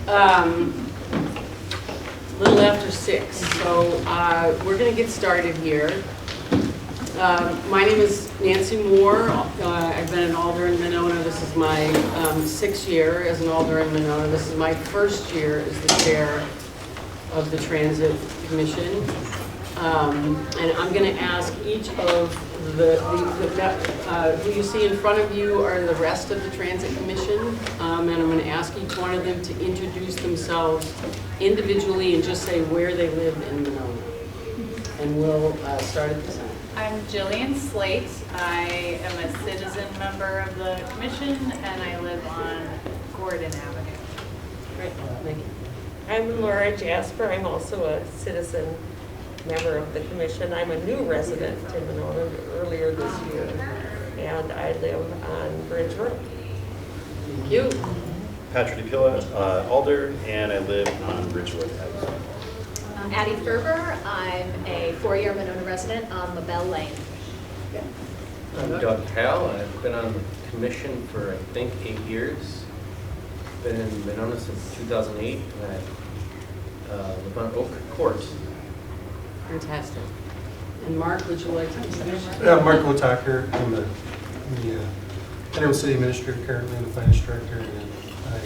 A little after 6, so we're going to get started here. My name is Nancy Moore. I've been an alder in Monona. This is my 6th year as an alder in Monona. This is my first year as the chair of the Transit Commission. And I'm going to ask each of who you see in front of you are the rest of the Transit Commission. And I'm going to ask each one of them to introduce themselves individually and just say where they live in Monona. And we'll start at the center. I'm Jillian Slate. I am a citizen member of the commission and I live on Gordon Avenue. Great, thank you. I'm Laura Jasper. I'm also a citizen member of the commission. I'm a new resident in Monona earlier this year, and I live on Bridge Road. Thank you. Patrick DePilla, Alder, and I live on Ridgewood Avenue. Addie Ferber. I'm a 4-year Monona resident on LaBelle Lane. I'm Doug Howell. I've been on the commission for, I think, 8 years. Been in Monona since 2008, and I live on Oak Court. Fantastic. And Mark, would you like to introduce? Mark Lotaker. I'm the interim city administrator currently, and the finance director, and I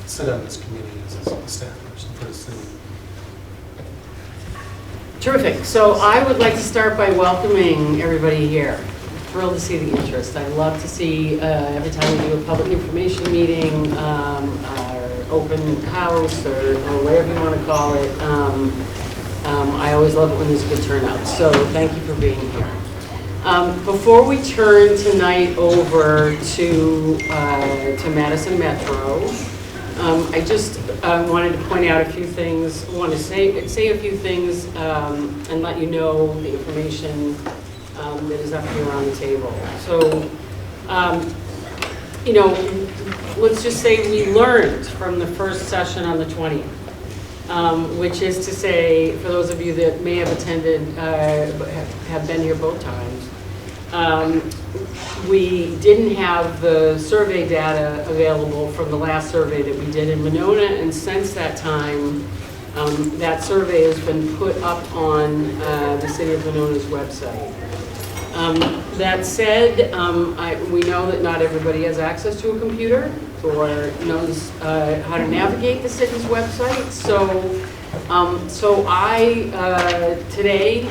sit on this committee as a staff person for the city. Terrific. So I would like to start by welcoming everybody here. Thrilled to see the interest. I love to see every time we do a public information meeting, or open house, or whatever you want to call it. I always love it when there's a good turnout. So thank you for being here. Before we turn tonight over to Madison Metro, I just wanted to point out a few things. I want to say a few things and let you know the information that is up here on the table. So, you know, let's just say we learned from the first session on the 20th, which is to say, for those of you that may have attended, have been here both times, we didn't have the survey data available from the last survey that we did in Monona, and since that time, that survey has been put up on the City of Monona's website. That said, we know that not everybody has access to a computer or knows how to navigate the city's website. So I today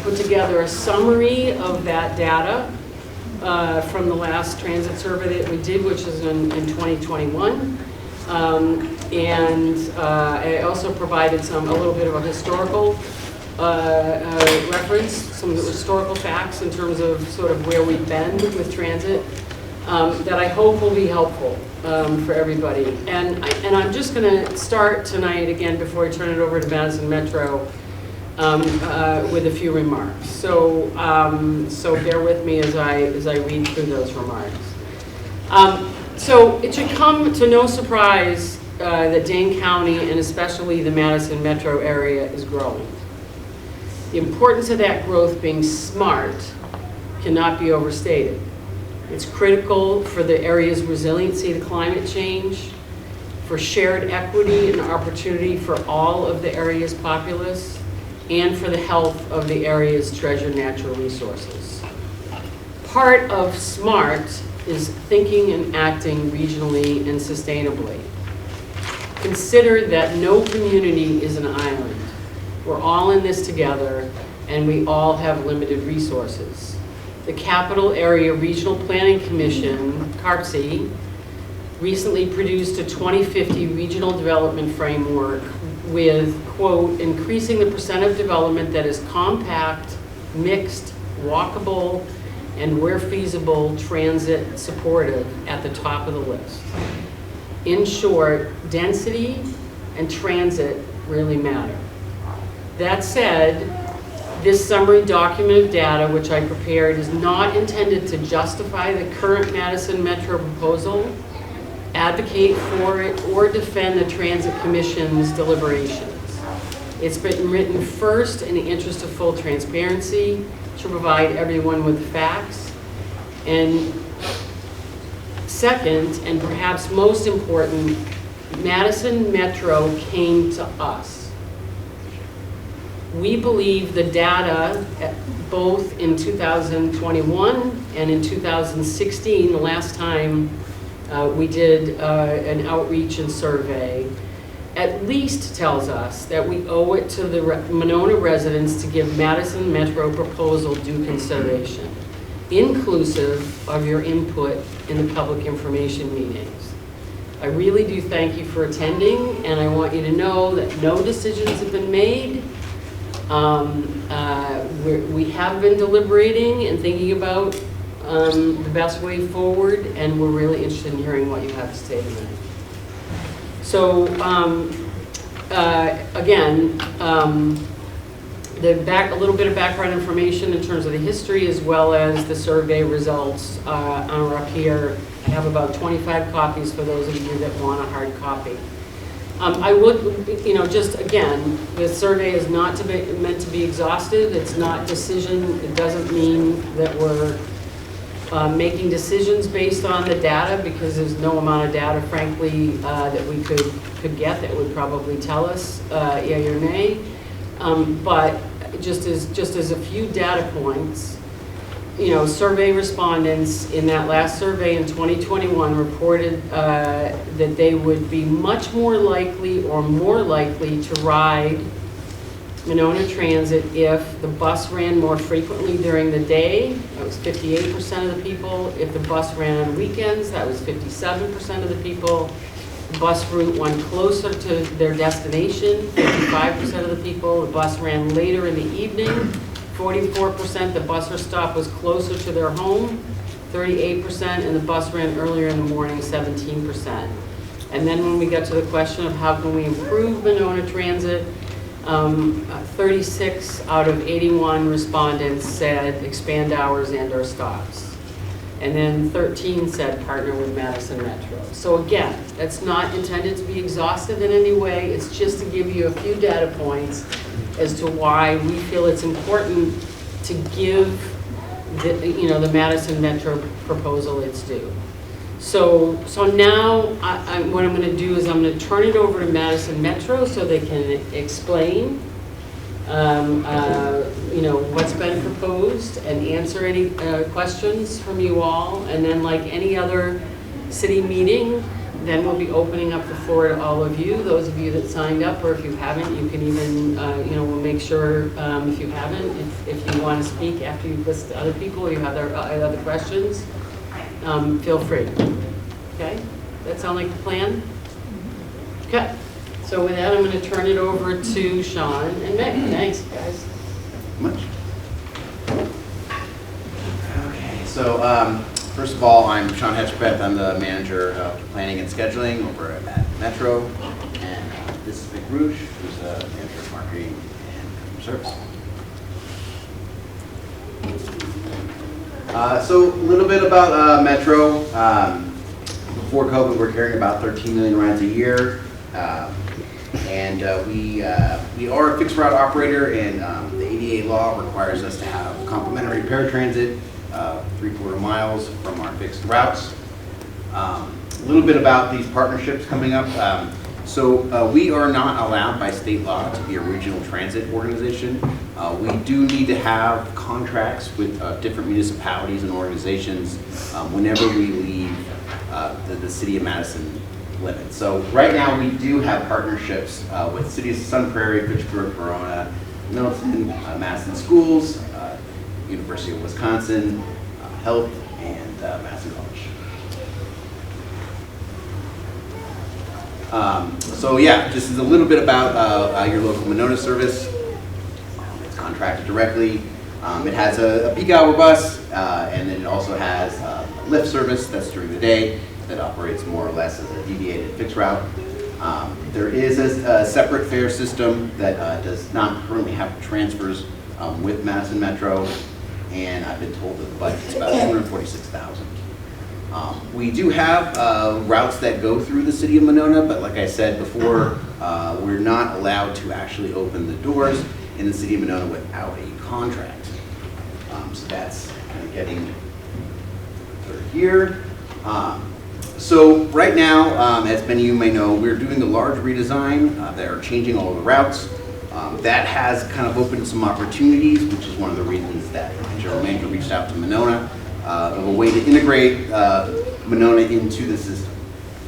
put together a summary of that data from the last transit survey that we did, which is in 2021. And I also provided a little bit of a historical reference, some historical facts in terms of sort of where we've been with transit that I hope will be helpful for everybody. And I'm just going to start tonight again before I turn it over to Madison Metro with a few remarks. So bear with me as I read through those remarks. So it should come to no surprise that Dane County and especially the Madison Metro area is growing. The importance of that growth being smart cannot be overstated. It's critical for the area's resiliency to climate change, for shared equity and opportunity for all of the area's populace, and for the health of the area's treasured natural resources. Part of SMART is thinking and acting regionally and sustainably. Consider that no community is an island. We're all in this together, and we all have limited resources. The Capital Area Regional Planning Commission, CARPC, recently produced a 2050 regional development framework with, quote, increasing the percent of development that is compact, mixed, walkable, and where feasible, transit supportive at the top of the list. In short, density and transit really matter. That said, this summary document of data, which I prepared, is not intended to justify the current Madison Metro proposal, advocate for it, or defend the Transit Commission's deliberations. It's been written first in the interest of full transparency to provide everyone with facts, and second, and perhaps most important, Madison Metro came to us. We believe the data, both in 2021 and in 2016, the last time we did an outreach and survey, at least tells us that we owe it to the Monona residents to give Madison Metro proposal due consideration, inclusive of your input in the public information meetings. I really do thank you for attending, and I want you to know that no decisions have been made. We have been deliberating and thinking about the best way forward, and we're really interested in hearing what you have to say tonight. So, again, a little bit of background information in terms of the history as well as the survey results are up here. I have about 25 copies for those of you that want a hard copy. I would, just again, the survey is not meant to be exhaustive. It's not decision. It doesn't mean that we're making decisions based on the data, because there's no amount of data, frankly, that we could get that would probably tell us yay or nay. But just as a few data points, survey respondents in that last survey in 2021 reported that they would be much more likely or more likely to ride Monona Transit if the bus ran more frequently during the day. That was 58% of the people. If the bus ran on weekends, that was 57% of the people. The bus route went closer to their destination, 55% of the people. The bus ran later in the evening, 44%. The bus or stop was closer to their home, 38%. And the bus ran earlier in the morning, 17%. And then when we got to the question of how can we improve Monona Transit, 36 out of 81 respondents said expand hours and/or stops. And then 13 said partner with Madison Metro. So again, that's not intended to be exhaustive in any way. It's just to give you a few data points as to why we feel it's important to give the Madison Metro proposal its due. So now what I'm going to do is I'm going to turn it over to Madison Metro so they can explain what's been proposed and answer any questions from you all. And then, like any other city meeting, then we'll be opening up the floor to all of you. Those of you that signed up, or if you haven't, you can even, we'll make sure if you haven't, if you want to speak after you've listened to other people or you have other questions, feel free. Okay? That sound like the plan? Okay. So with that, I'm going to turn it over to Sean and Meg. Thanks, guys. Much. Okay, so first of all, I'm Sean Hetchbeth. I'm the manager of planning and scheduling over at Metro, and this is Vic Rouge, who's the manager of marketing and customer service. So a little bit about Metro. Before COVID, we were carrying about 13 million rides a year. And we are a fixed route operator, and the ADA law requires us to have complimentary paratransit 3/4 miles from our fixed routes. A little bit about these partnerships coming up. So we are not allowed by state law to be a regional transit organization. We do need to have contracts with different municipalities and organizations whenever we leave the city of Madison limits. So right now we do have partnerships with cities of Sun Prairie, Fitchburg, Monona, Milton, Madison Schools, University of Wisconsin, Health, and Madison College. So yeah, this is a little bit about your local Monona service. It's contracted directly. It has a peak hour bus, and then it also has a lift service that's during the day that operates more or less as a deviated fixed route. There is a separate fare system that does not currently have transfers with Madison Metro, and I've been told that the budget's about $246,000. We do have routes that go through the city of Monona, but like I said before, we're not allowed to actually open the doors in the city of Monona without a contract. So that's kind of getting through here. So right now, as many of you may know, we're doing a large redesign. That are changing all of the routes. That has kind of opened some opportunities, which is one of the reasons that the general manager reached out to Monona of a way to integrate Monona into the system.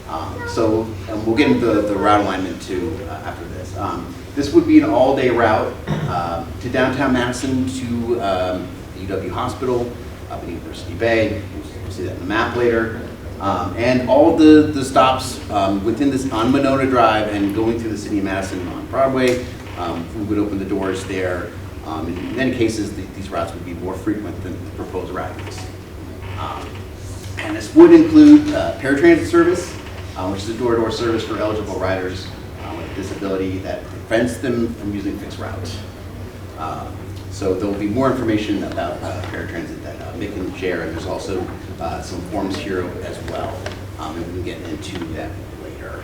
And we'll get into the route alignment too after this. This would be an all-day route to downtown Madison, to the UW Hospital, up in University Bay. We'll see that in the map later. And all the stops within this on Monona Drive and going through the city of Madison on Broadway, we would open the doors there. In many cases, these routes would be more frequent than the proposed routes. And this would include paratransit service, which is a door-to-door service for eligible riders with a disability that prevents them from using fixed routes. So there will be more information about paratransit that Mick can share, and there's also some forms here as well, and we can get into that later.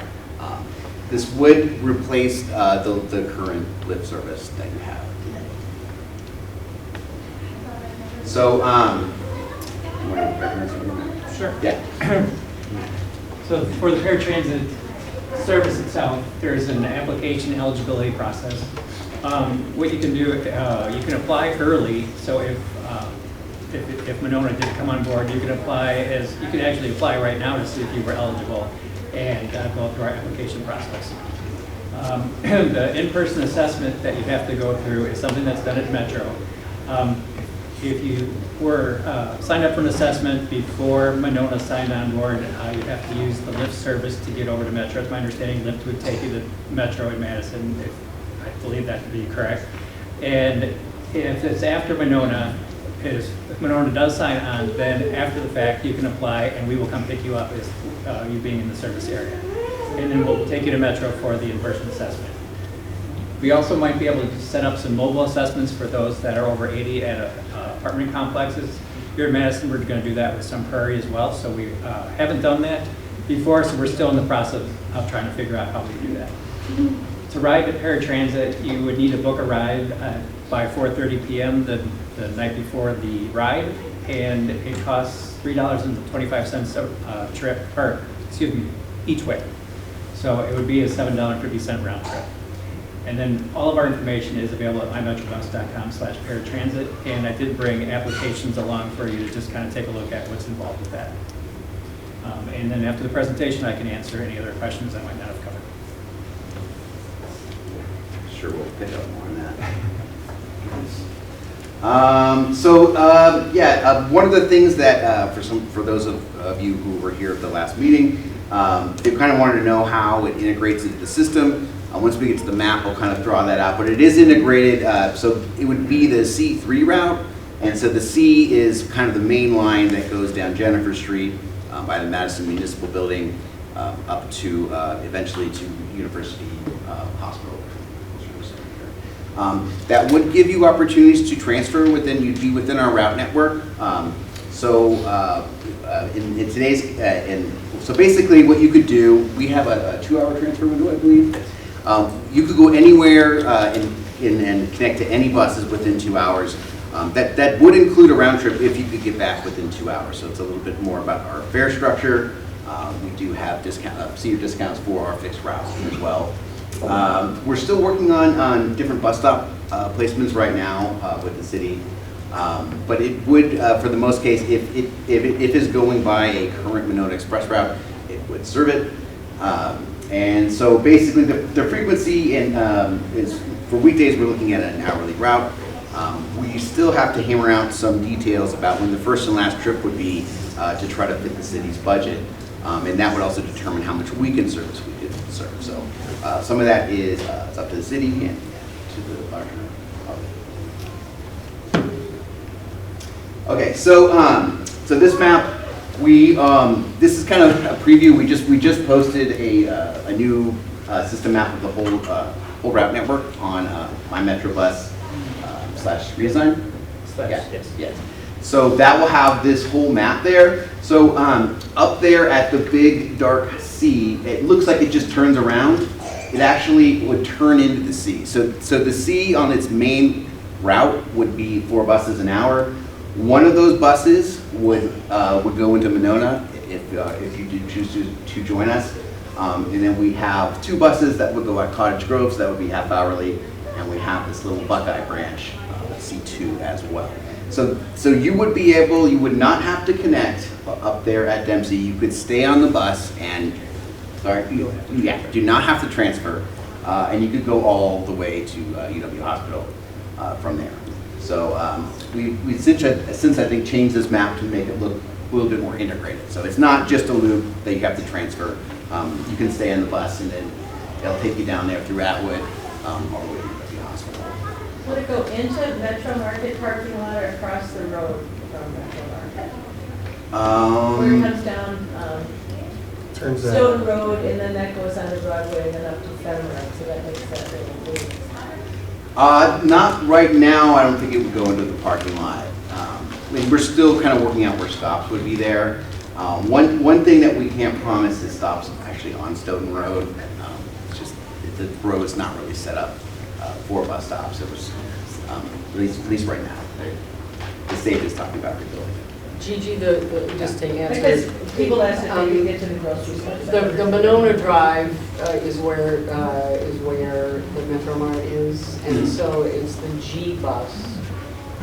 This would replace the current lift service that you have today. So, Sure. Yeah. So for the paratransit service itself, there's an application eligibility process. What you can do, you can apply early. So if Monona did come on board, you can actually apply right now to see if you were eligible and go through our application process. The in-person assessment that you have to go through is something that's done at Metro. If you were signed up for an assessment before Monona signed on board, you'd have to use the Lyft service to get over to Metro. It's my understanding Lyft would take you to Metro in Madison. I believe that to be correct. And if it's after Monona, if Monona does sign on, then after the fact you can apply and we will come pick you up as you being in the service area. And then we'll take you to Metro for the in-person assessment. We also might be able to set up some mobile assessments for those that are over 80 at apartment complexes. Here in Madison, we're going to do that with Sun Prairie as well. So we haven't done that before, so we're still in the process of trying to figure out how we do that. To ride the paratransit, you would need to book a ride by 4:30 p.m. the night before the ride, and it costs $3.25 a trip, or excuse me, each way. So it would be a $7.50 round trip. And then all of our information is available at mymetrobus.com/paratransit, and I did bring applications along for you to just kind of take a look at what's involved with that. And then after the presentation, I can answer any other questions I might not have covered. Sure, we'll pick up more on that. One of the things that for those of you who were here at the last meeting, they kind of wanted to know how it integrates into the system. Once we get to the map, I'll kind of draw that out, but it is integrated. So it would be the C3 route, and so the C is kind of the main line that goes down Jennifer Street by the Madison Municipal Building up to eventually to University Hospital. That would give you opportunities to transfer you'd be within our route network. In today's, so basically what you could do, we have a 2-hour transfer window, I believe. You could go anywhere and connect to any buses within 2 hours. That would include a round trip if you could get back within 2 hours. So it's a little bit more about our fare structure. We do have senior discounts for our fixed routes as well. We're still working on different bus stop placements right now with the city. But it would, for the most case, if it is going by a current Monona Express route, it would serve it. And so basically the frequency is, for weekdays, we're looking at an hourly route. We still have to hammer out some details about when the first and last trip would be to try to fit the city's budget. And that would also determine how much weekend service we could serve. So some of that is it's up to the city and to the larger public. Okay, so this map, this is kind of a preview. We just posted a new system map of the whole route network on mymetrobus /redesign. Yes. So that will have this whole map there. So up there at the big dark C, it looks like it just turns around. It actually would turn into the C. So the C on its main route would be 4 buses an hour. One of those buses would go into Monona if you do choose to join us. And then we have 2 buses that would go at Cottage Grove, so that would be half hourly, and we have this little Buckeye branch, C2 as well. So you would be able, you would not have to connect up there at Dempsey. You could stay on the bus and, do not have to transfer, and you could go all the way to UW Hospital from there. So we since I think changed this map to make it look a little bit more integrated. So it's not just a loop that you have to transfer. You can stay on the bus and then they'll take you down there through Atwood all the way to UW Hospital. Would it go into Metro Market parking lot or across the road from Metro Market? Where it comes down Turns out, Stone Road and then that goes onto Broadway and then up to Fenimore, so that makes that little loop. Not right now. I don't think it would go into the parking lot. I mean, we're still kind of working out where stops would be there. One thing that we can't promise is stops actually on Stoughton Road. It's just the road is not really set up for bus stops. It was at least right now. The state is talking about rebuilding it. Gigi, just to answer. Because people ask if they can get to the grocery store. The Monona Drive is where the Metro Mart is, and so it's the G bus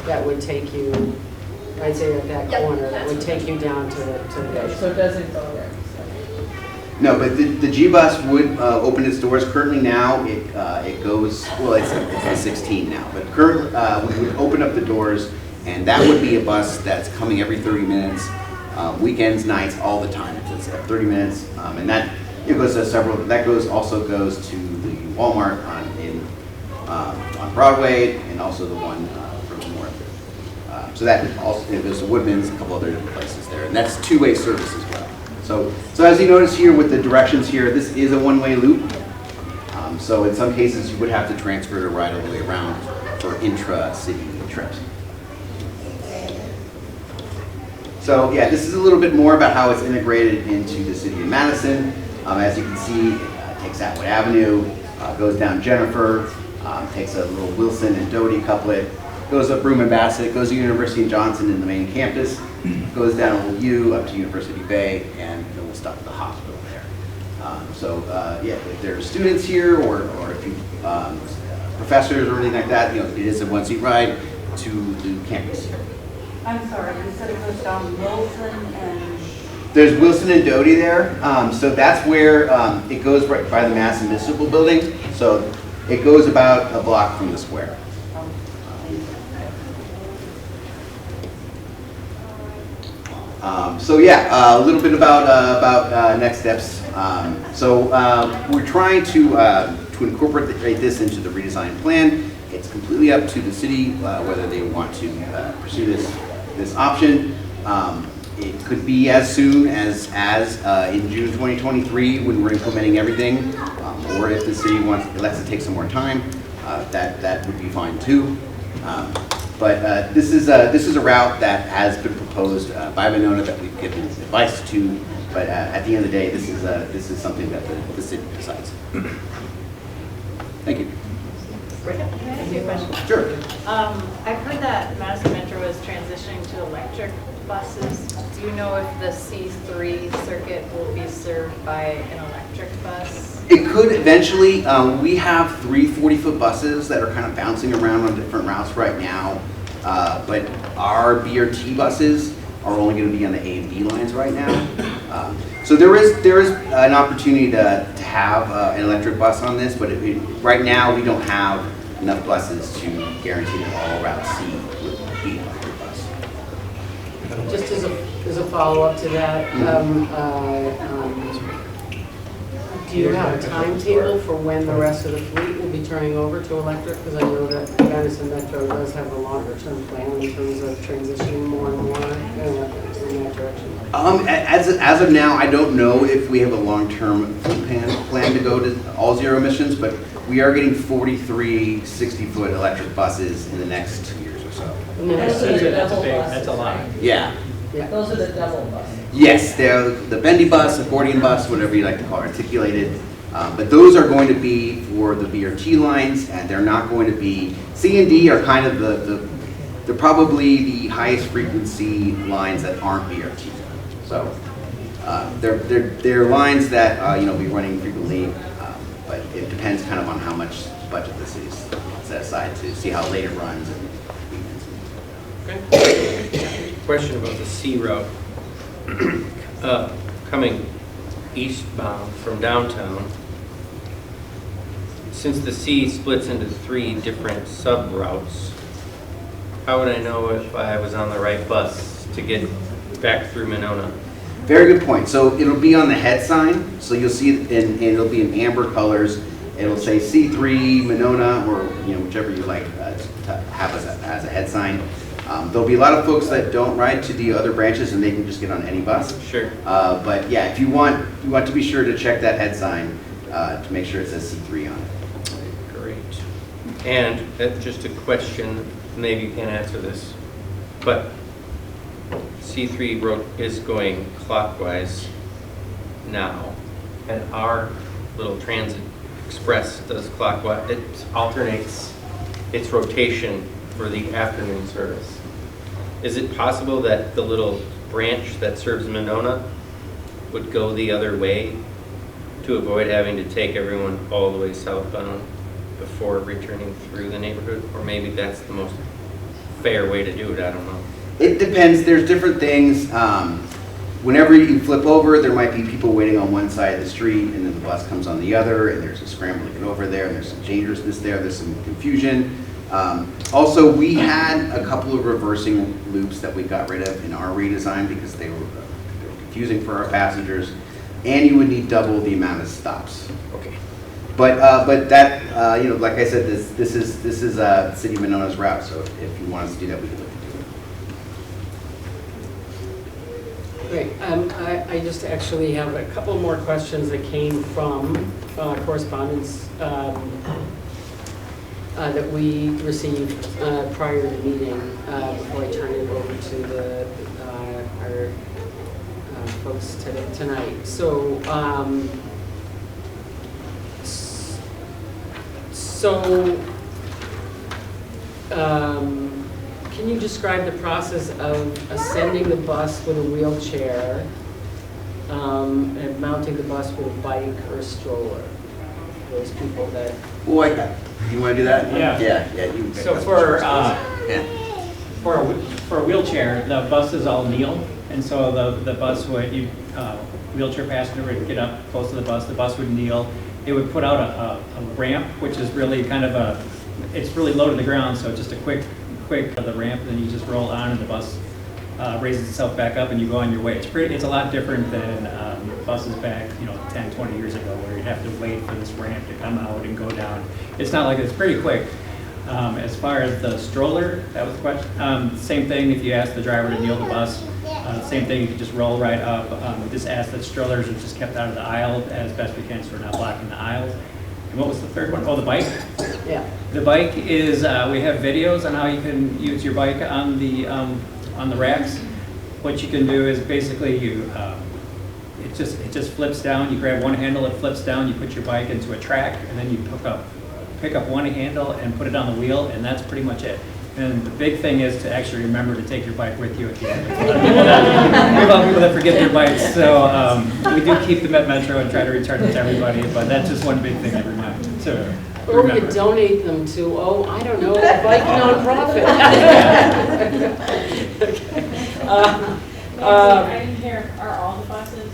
that would take you, I'd say at that corner, that would take you down to the Okay, so it doesn't go there. No, but the G bus would open its doors. Currently now, it goes, well, it's the 16 now, but currently we would open up the doors, and that would be a bus that's coming every 30 minutes, weekends, nights, all the time. It's 30 minutes, and that it goes to several. That also goes to the Walmart on Broadway, and also the one from north. So that also it goes to Woodman's, a couple other different places there, and that's two-way service as well. So as you notice here with the directions here, this is a one-way loop. So in some cases, you would have to transfer to ride all the way around for intra-city trips. So yeah, this is a little bit more about how it's integrated into the city of Madison. As you can see, it takes Atwood Avenue, goes down Jennifer, takes a little Wilson and Doty couplet, goes up Broome and Bassett, goes to University of Johnson in the main campus, goes down Old U up to University Bay, and then we'll stop at the hospital there. Yeah, if there's students here or if you professors or anything like that, it is a one-seat ride to the campus here. I'm sorry, you said it goes down Wilson and... There's Wilson and Doty there, so that's where it goes right by the Mass Municipal Building. So it goes about a block from the square. A little bit about next steps. We're trying to incorporate this into the redesign plan. It's completely up to the city whether they want to pursue this option. It could be as soon as in June 2023 when we're implementing everything, or if the city elects to take some more time, that would be fine too. But this is a route that has been proposed by Monona that we've given advice to. But at the end of the day, this is something that the city decides. Thank you. Can I ask you a question? Sure. I've heard that Madison Metro is transitioning to electric buses. Do you know if the C3 circuit will be served by an electric bus? It could eventually. We have 3 40-foot buses that are kind of bouncing around on different routes right now. But our BRT buses are only going to be on the A and B lines right now. So there is an opportunity to have an electric bus on this, but right now we don't have enough buses to guarantee that all Route C would be an electric bus. Just as a follow-up to that, do you have a timetable for when the rest of the fleet will be turning over to electric? Because I know that Madison Metro does have a longer-term plan in terms of transitioning more and more in that direction. As of now, I don't know if we have a long-term plan to go to all zero emissions, but we are getting 43 60-foot electric buses in the next 2 years or so. That's a lot. Yeah. Those are the double buses. Yes, they're the bendy bus, accordion bus, whatever you like to call it, articulated. But those are going to be for the BRT lines, and they're not going to be, C and D are kind of they're probably the highest frequency lines that aren't BRT. So They're lines that, be running frequently, but it depends kind of on how much budget the city's set aside to see how late it runs. Okay. Question about the C route. Coming eastbound from downtown, since the C splits into 3 different sub-routes, how would I know if I was on the right bus to get back through Monona? Very good point. So it'll be on the head sign. So you'll see it, and it'll be in amber colors. It'll say C3 Monona, or whichever you like to have as a head sign. There'll be a lot of folks that don't ride to the other branches, and they can just get on any bus. Sure. But yeah, if you want to be sure to check that head sign to make sure it says C3 on it. Great. And just a question, maybe you can't answer this, but C3 road is going clockwise now, and our little transit express does clockwise. It alternates its rotation for the afternoon service. Is it possible that the little branch that serves Monona would go the other way to avoid having to take everyone all the way southbound before returning through the neighborhood? Or maybe that's the most fair way to do it, I don't know. It depends. There's different things. Whenever you flip over, there might be people waiting on one side of the street, and then the bus comes on the other, and there's a scramble to get over there, and there's some dangerousness there, there's some confusion. Also, we had a couple of reversing loops that we got rid of in our redesign because they were confusing for our passengers, and you would need double the amount of stops. Okay. But that, like I said, this is City of Monona's route, so if you want us to do that, we can look into it. Great. I just actually have a couple more questions that came from correspondence that we received prior to the meeting before I turn it over to our folks tonight. So, can you describe the process of ascending the bus with a wheelchair and mounting the bus with a bike or a stroller? Those people that... Oh, like that. You want to do that? Yeah. Yeah. You So for a wheelchair, the bus is all kneel, and so the bus would, wheelchair passenger would get up close to the bus would kneel. It would put out a ramp, which is really kind of it's really low to the ground, so just a quick the ramp, and then you just roll on, and the bus raises itself back up, and you go on your way. It's a lot different than buses back 10, 20 years ago, where you'd have to wait for this ramp to come out and go down. It's not like it's pretty quick. As far as the stroller, that was the question. Same thing, if you ask the driver to kneel the bus, same thing, you can just roll right up. We just ask that strollers are just kept out of the aisle as best we can, so we're not blocking the aisles. And what was the third one? Oh, the bike? Yeah. The bike is, we have videos on how you can use your bike on the racks. What you can do is basically it just flips down. You grab one handle, it flips down. You put your bike into a track, and then you pick up one handle and put it on the wheel, and that's pretty much it. And the big thing is to actually remember to take your bike with you at the end. We have a lot of people that forget their bikes, so we do keep them at Metro and try to return them to everybody, but that's just one big thing to remember. Or we could donate them to, I don't know, a bike nonprofit. I didn't hear, are all the buses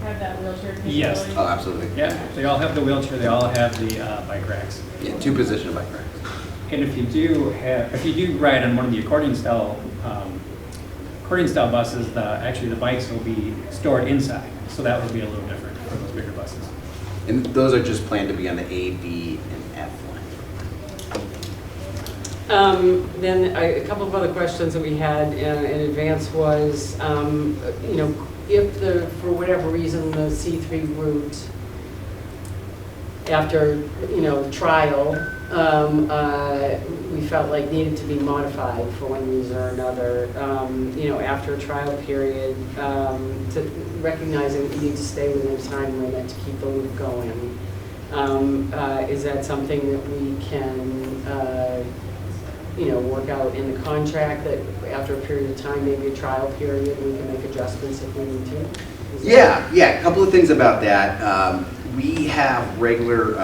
have that wheelchair capability? Yes. Oh, absolutely. Yeah, they all have the wheelchair, they all have the bike racks. Yeah, 2-position bike racks. And if you do ride on one of the accordion style buses, actually the bikes will be stored inside, so that would be a little different for those bigger buses. And those are just planned to be on the A, B, and F line. Then a couple of other questions that we had in advance was, if for whatever reason the C3 route, after trial, we felt like needed to be modified for one reason or another. After a trial period, to recognizing that you need to stay within a time limit to keep the loop going. Is that something that we can, work out in the contract, that after a period of time, maybe a trial period, we can make adjustments if we need to? Yeah, a couple of things about that. We have regular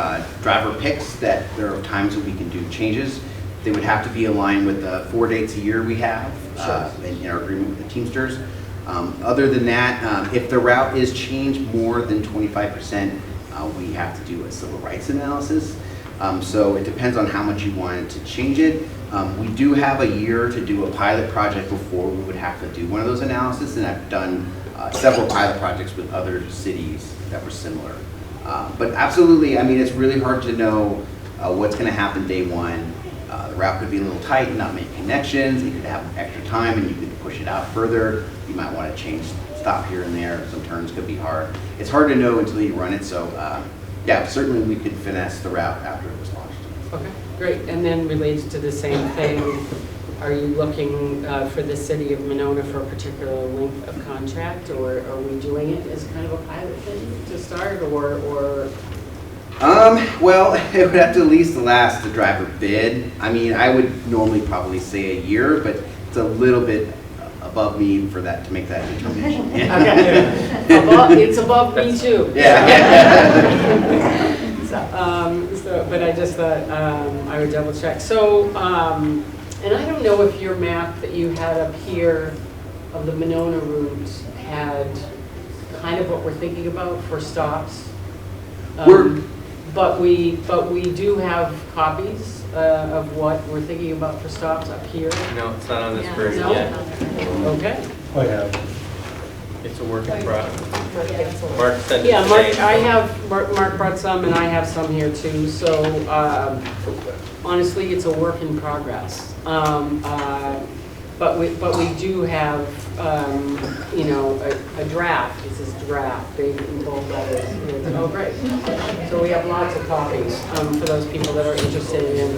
driver picks that there are times that we can do changes. They would have to be aligned with the 4 dates a year we have in our agreement with the Teamsters. Other than that, if the route is changed more than 25%, we have to do a civil rights analysis. So it depends on how much you wanted to change it. We do have a year to do a pilot project before we would have to do one of those analyses, and I've done several pilot projects with other cities that were similar. But absolutely, I mean, it's really hard to know what's going to happen day one. The route could be a little tight and not make connections. You could have extra time and you could push it out further. You might want to change, stop here and there. Some turns could be hard. It's hard to know until you run it. So yeah, certainly we could finesse the route after it was launched. Okay, great. And then related to the same thing, are you looking for the city of Monona for a particular length of contract, or are we doing it as kind of a pilot thing to start, or? Well, it would have to at least last the driver bid. I mean, I would normally probably say a year, but it's a little bit above me for that to make that determination. Okay. It's above me too. Yeah. But I just thought I would double check. So, and I don't know if your map that you had up here of the Monona route had kind of what we're thinking about for stops. But we do have copies of what we're thinking about for stops up here. No, it's not on this version No? yet. Okay. I have. It's a work in progress. Mark sent it Yeah, Mark, today. I have, Mark brought some and I have some here too, so honestly, it's a work in progress. But we do have, you know, a draft. This is draft, big in bold letters. Oh, great. So we have lots of copies for those people that are interested in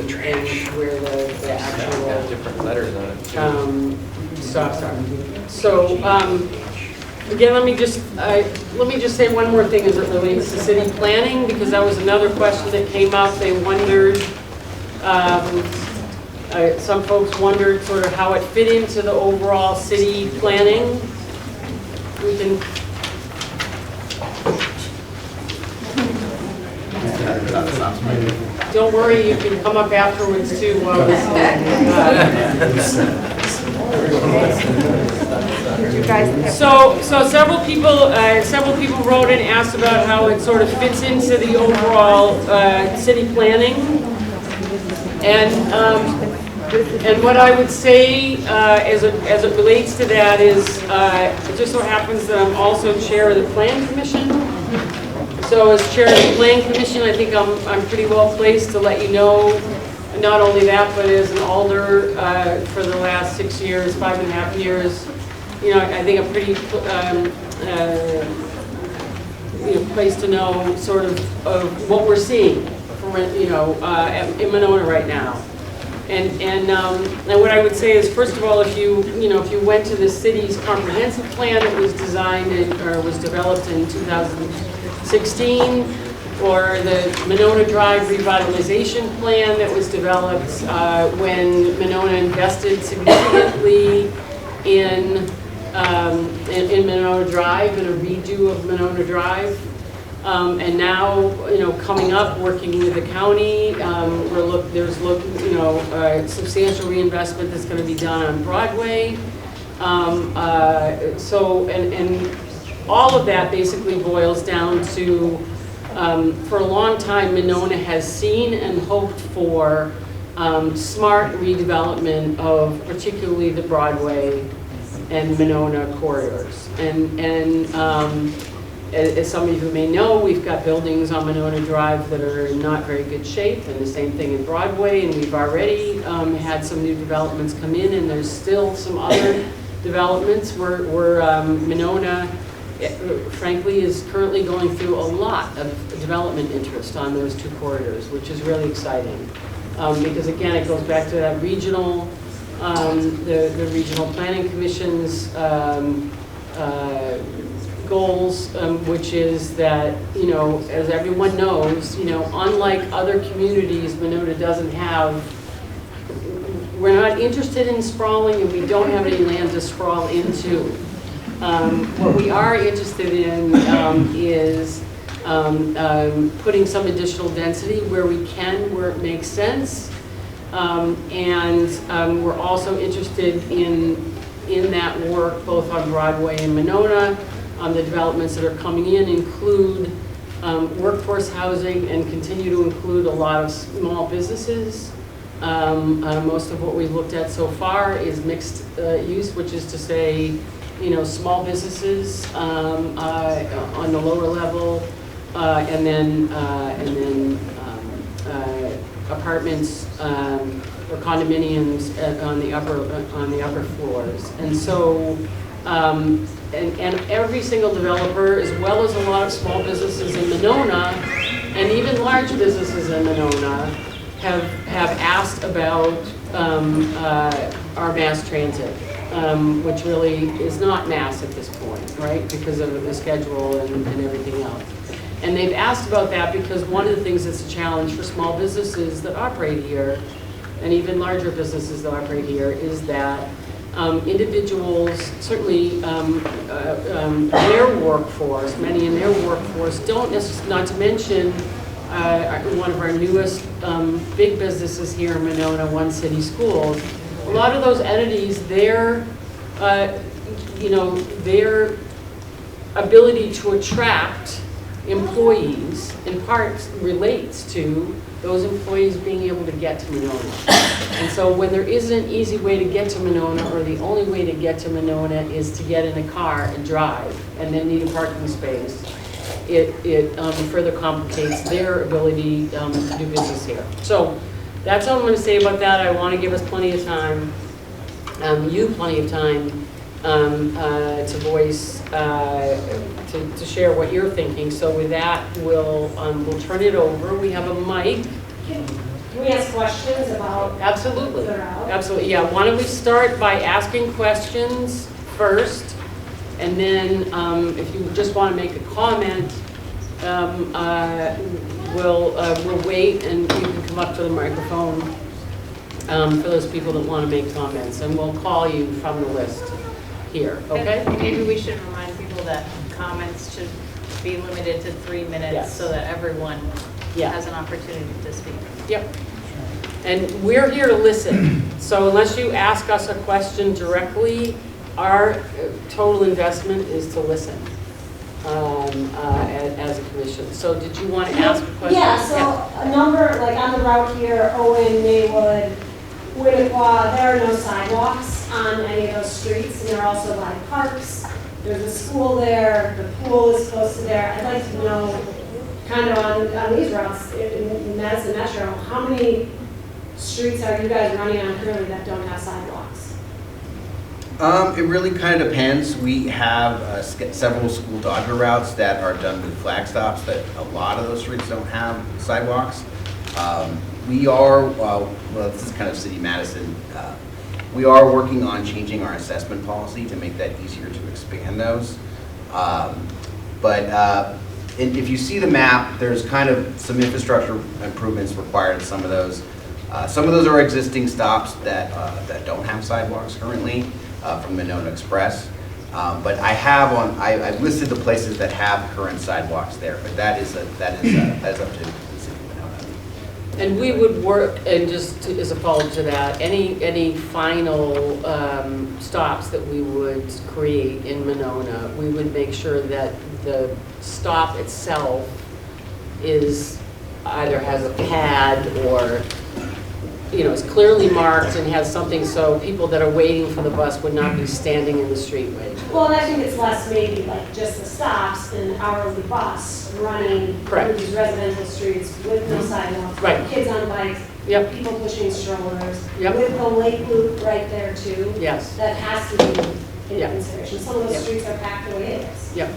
where the actual Different letters on it. stops are. So again, let me just say one more thing as it relates to city planning, because that was another question that came up. They wondered. Some folks wondered sort of how it fit into the overall city planning. We can. Don't worry, you can come up afterwards too. So several people wrote and asked about how it sort of fits into the overall city planning. And what I would say as it relates to that is, it just so happens that I'm also chair of the Plan Commission. So as chair of the Plan Commission, I think I'm pretty well placed to let you know, not only that, but as an alder for the last 6 years, 5.5 years, you know, I think I'm pretty placed to know sort of what we're seeing, in Monona right now. And what I would say is, first of all, if you went to the city's comprehensive plan that was designed or was developed in 2016, or the Monona Drive revitalization plan that was developed when Monona invested significantly in Monona Drive, in a redo of Monona Drive. And now, coming up, working with the county, there's substantial reinvestment that's going to be done on Broadway. And all of that basically boils down to, for a long time, Monona has seen and hoped for smart redevelopment of particularly the Broadway and Monona corridors. As some of you may know, we've got buildings on Monona Drive that are in not very good shape, and the same thing in Broadway, and we've already had some new developments come in, and there's still some other developments where Monona, frankly, is currently going through a lot of development interest on those two corridors, which is really exciting. Because again, it goes back to that regional, the Regional Planning Commission's goals, which is that, as everyone knows, unlike other communities, Monona doesn't have, we're not interested in sprawling, and we don't have any land to sprawl into. What we are interested in is putting some additional density where we can, where it makes sense. And we're also interested in that work both on Broadway and Monona. The developments that are coming in include workforce housing and continue to include a lot of small businesses. Most of what we've looked at so far is mixed use, which is to say, you know, small businesses on the lower level, and then apartments or condominiums on the upper floors. And so, and every single developer, as well as a lot of small businesses in Monona, and even large businesses in Monona, have asked about our mass transit, which really is not mass at this point, right? Because of the schedule and everything else. And they've asked about that because one of the things that's a challenge for small businesses that operate here, and even larger businesses that operate here, is that individuals, certainly their workforce, many in their workforce, don't necessarily, not to mention one of our newest big businesses here in Monona, One City Schools. A lot of those entities, their ability to attract employees in part relates to those employees being able to get to Monona. And so when there isn't an easy way to get to Monona, or the only way to get to Monona is to get in a car and drive and then need a parking space, it further complicates their ability to do business here. So that's all I'm going to say about that. I want to give us plenty of time, you plenty of time to voice, to share what you're thinking. So with that, we'll turn it over. We have a mic. Can we ask questions about? Absolutely. Absolutely. Yeah. Why don't we start by asking questions first, and then if you just want to make a comment, we'll wait, and you can come up to the microphone for those people that want to make comments, and we'll call you from the list here. Okay? And maybe we should remind people that comments should be limited to 3 minutes, Yes. so that everyone Yeah. has an opportunity to speak. Yep. And we're here to listen. So unless you ask us a question directly, our total investment is to listen as a commission. So did you want to ask a question? Yeah, so a number, like on the route here, Owen, Maywood, Winnequa, there are no sidewalks on any of those streets, and there are also a lot of parks. There's a school there, the pool is close to there. I'd like to know, kind of on these routes in Madison Metro, how many streets are you guys running on currently that don't have sidewalks? It really kind of depends. We have several school Dodger routes that are done with flag stops that a lot of those streets don't have sidewalks. We are, well, this is kind of City Madison. We are working on changing our assessment policy to make that easier to expand those. If you see the map, there's kind of some infrastructure improvements required in some of those. Some of those are existing stops that don't have sidewalks currently from Monona Express. But I've listed the places that have current sidewalks there. But that is up to the city of Monona. And we would work, and just as a follow-up to that, any final stops that we would create in Monona, we would make sure that the stop itself is either has a pad or, you know, is clearly marked and has something so people that are waiting for the bus would not be standing in the street waiting. Well, and I think it's less maybe like just the stops than an hourly bus running Correct. through these residential streets with no sidewalks, Right. kids on bikes, Yep. people pushing strollers, Yep. with the lake loop right there too. Yes. That has to be in Yep. consideration. Some of those Yep. streets are packed the way it is. Yep.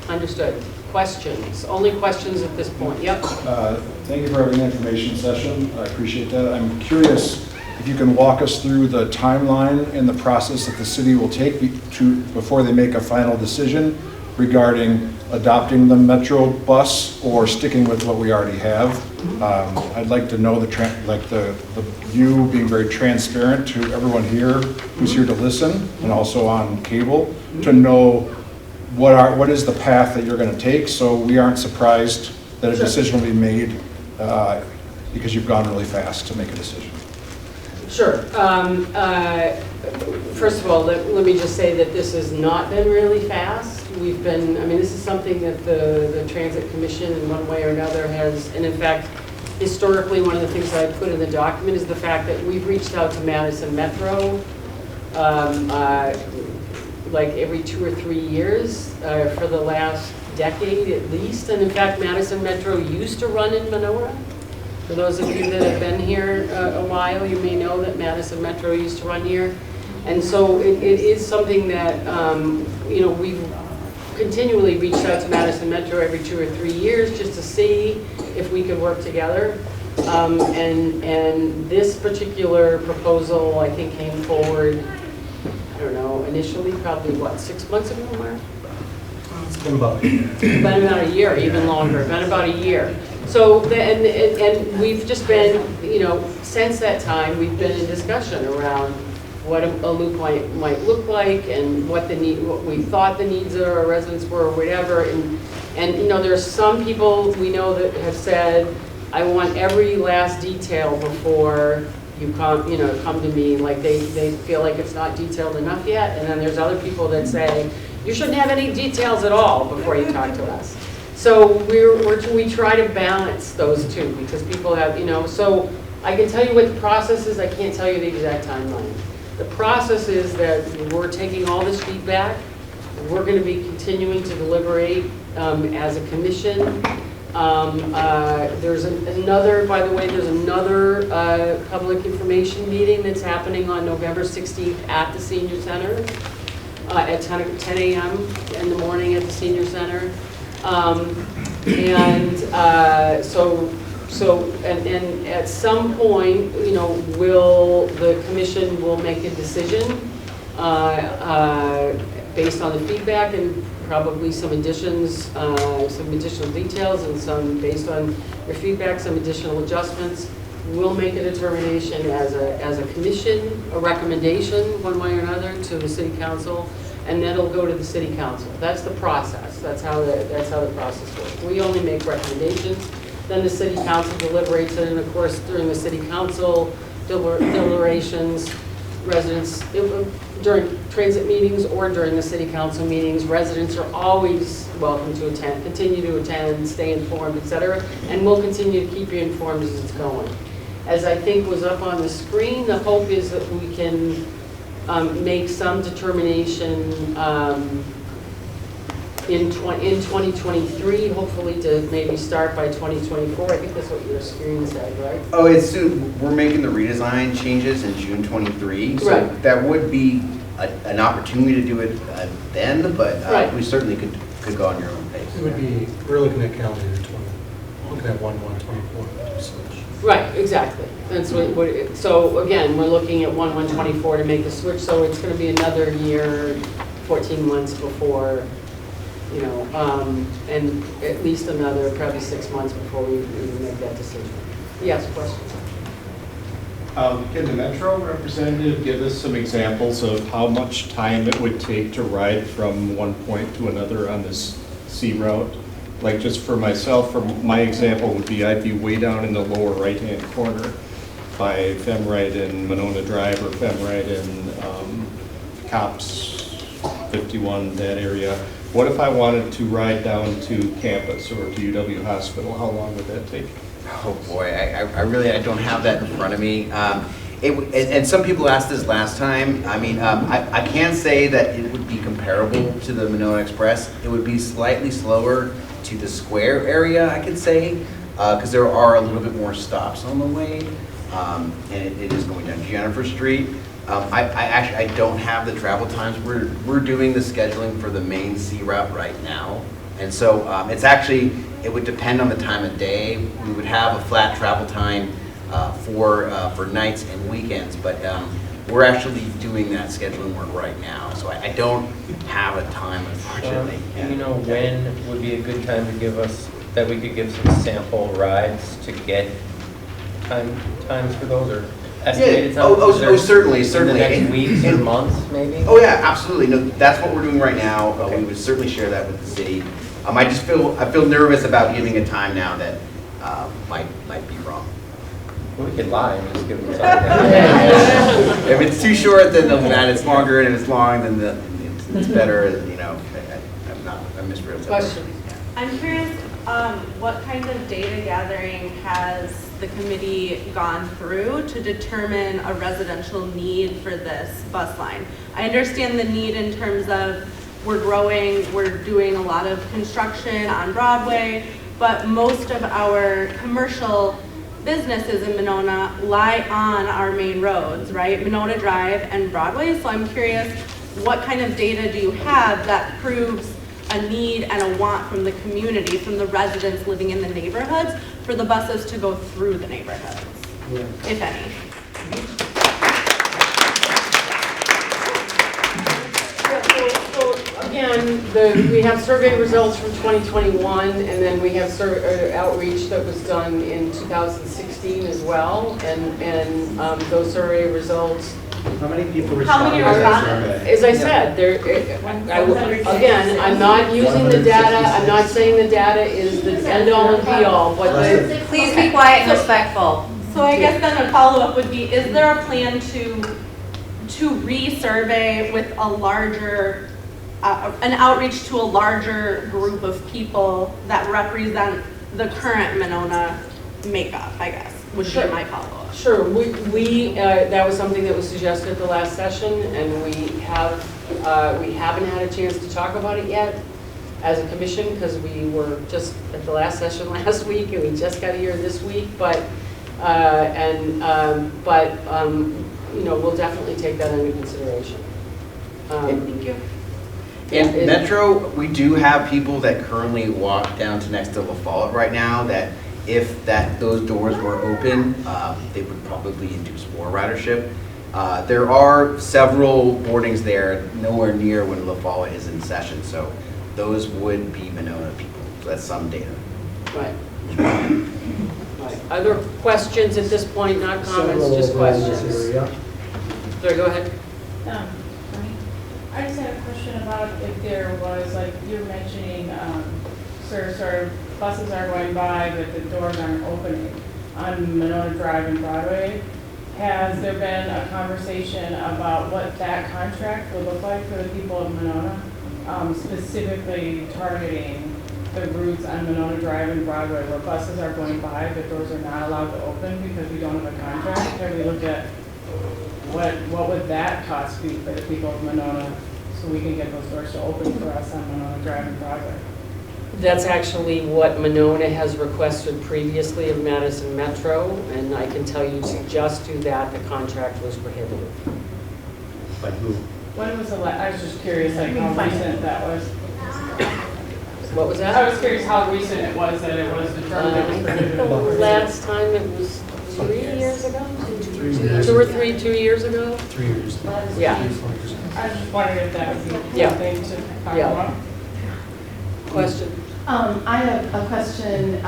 Understood. Questions? Only questions at this point. Yep. Thank you for having the information session. I appreciate that. I'm curious if you can walk us through the timeline and the process that the city will take before they make a final decision regarding adopting the Metro bus or sticking with what we already have. I'd like to know you being very transparent to everyone here who's here to listen and also on cable to know what is the path that you're going to take, so we aren't surprised that a decision will be made because you've gone really fast to make a decision. Sure. First of all, let me just say that this has not been really fast. This is something that the Transit Commission in one way or another has, and in fact, historically, one of the things that I put in the document is the fact that we've reached out to Madison Metro like every 2 or 3 years for the last decade at least. And in fact, Madison Metro used to run in Monona. For those of you that have been here a while, you may know that Madison Metro used to run here. And so it is something that, we've continually reached out to Madison Metro every 2 or 3 years just to see if we could work together. And this particular proposal, I think, came forward, I don't know, initially, probably what, 6 months ago, Mark? It's been about a year. Been about a year, even longer, been about a year. So, and we've just been, since that time, we've been in discussion around what a loop might look like and what we thought the needs of our residents were or whatever. And there's some people we know that have said, I want every last detail before you come to me, like they feel like it's not detailed enough yet. And then there's other people that say, you shouldn't have any details at all before you talk to us. So we try to balance those two because people have, so I can tell you what the process is, I can't tell you the exact timeline. The process is that we're taking all this feedback, we're going to be continuing to deliberate as a commission. There's another public information meeting that's happening on November 16th at the Senior Center at 10 a.m. in the morning at the Senior Center. And at some point, the commission will make a decision based on the feedback and probably some additional details and some based on your feedback, some additional adjustments. We'll make a determination as a commission, a recommendation one way or another to the city council, and then it'll go to the city council. That's the process. That's how the process works. We only make recommendations. Then the city council deliberates it, and of course, during the city council deliberations, residents, during transit meetings or during the city council meetings, residents are always welcome to attend, continue to attend, stay informed, etc. And we'll continue to keep you informed as it's going. As I think was up on the screen, the hope is that we can make some determination in 2023, hopefully to maybe start by 2024. I think that's what your screen said, right? Oh, it's soon. We're making the redesign changes in June 23, so right. That would be an opportunity to do it then, but right. We certainly could go on your own pace. It would be, we're looking at calendar year 20, looking at 1/1/24 switch. Right, exactly. That's what so again, we're looking at 1/1/24 to make the switch, so it's going to be another year, 14 months before, and at least another probably 6 months before we make that decision. Yes, questions? Can the Metro representative give us some examples of how much time it would take to ride from one point to another on this C route? Like just for myself, my example would be I'd be way down in the lower right-hand corner by if I'm right in Monona Drive or if I'm right in Cops 51, that area. What if I wanted to ride down to campus or to UW Hospital? How long would that take? Oh boy, I really don't have that in front of me. And some people asked this last time. I mean, I can say that it would be comparable to the Monona Express. It would be slightly slower to the square area, I could say, because there are a little bit more stops on the way, and it is going down Jennifer Street. I don't have the travel times. We're doing the scheduling for the main C route right now, and so it would depend on the time of day. We would have a flat travel time for nights and weekends, but we're actually doing that scheduling work right now. So I don't have a time, unfortunately. Do you know when would be a good time to give us, that we could give some sample rides to get times for those, or estimated Yeah. times? Certainly. In the next weeks or months, maybe? Oh yeah, absolutely. No, that's what we're doing right now. Okay. We would certainly share that with the city. I feel nervous about giving a time now that might be wrong. We could lie and just give them something. If it's too short, then doesn't matter. It's longer, and if it's long, then it's better. I'm misrepresenting. Question. I'm curious, what kind of data gathering has the committee gone through to determine a residential need for this bus line? I understand the need in terms of we're growing, we're doing a lot of construction on Broadway, but most of our commercial businesses in Monona lie on our main roads, right? Monona Drive and Broadway. So I'm curious, what kind of data do you have that proves a need and a want from the community, from the residents living in the neighborhoods, for the buses to go through the neighborhoods, if any? Again, we have survey results from 2021, and then we have outreach that was done in 2016 as well, and those survey results. How many people How many responded to that responded? survey? As I said, again, I'm not using the data, I'm not saying the data is the end-all and be-all, but Please be quiet and respectful. So I guess then a follow-up would be, is there a plan to re-survey with a larger, an outreach to a larger group of people that represent the current Monona makeup, I guess, would be my follow-up. Sure, that was something that was suggested at the last session, and we haven't had a chance to talk about it yet as a commission, because we were just at the last session last week, and we just got here this week, but we'll definitely take that into consideration. Thank you. In Metro, we do have people that currently walk down to next to La Follette right now that if those doors were open, they would probably induce more ridership. There are several boardings there nowhere near when La Follette is in session, so those would be Monona people. So that's some data. Right. Other questions at this point? Not comments, just questions. Sorry, go ahead. I just had a question about if there was, like, you're mentioning, sort of buses are going by, but the doors aren't opening on Monona Drive and Broadway. Has there been a conversation about what that contract would look like for the people of Monona, specifically targeting the routes on Monona Drive and Broadway where buses are going by, but doors are not allowed to open because we don't have a contract? Have we looked at what would that cost be for the people of Monona so we can get those doors to open for us on Monona Drive and Broadway? That's actually what Monona has requested previously of Madison Metro, and I can tell you to just do that, the contract was prohibited. By who? When was the I was just curious, like, how recent that was. What was that? I was curious how recent it was that it was determined it was I think prohibited. the last time it was 3 years ago? 3 years. 2 or 3, 2 years ago? 3 years. Yeah. 3 or 4 years. I was just wondering if that would be Yeah. something to talk Yeah. about. Question? I have a question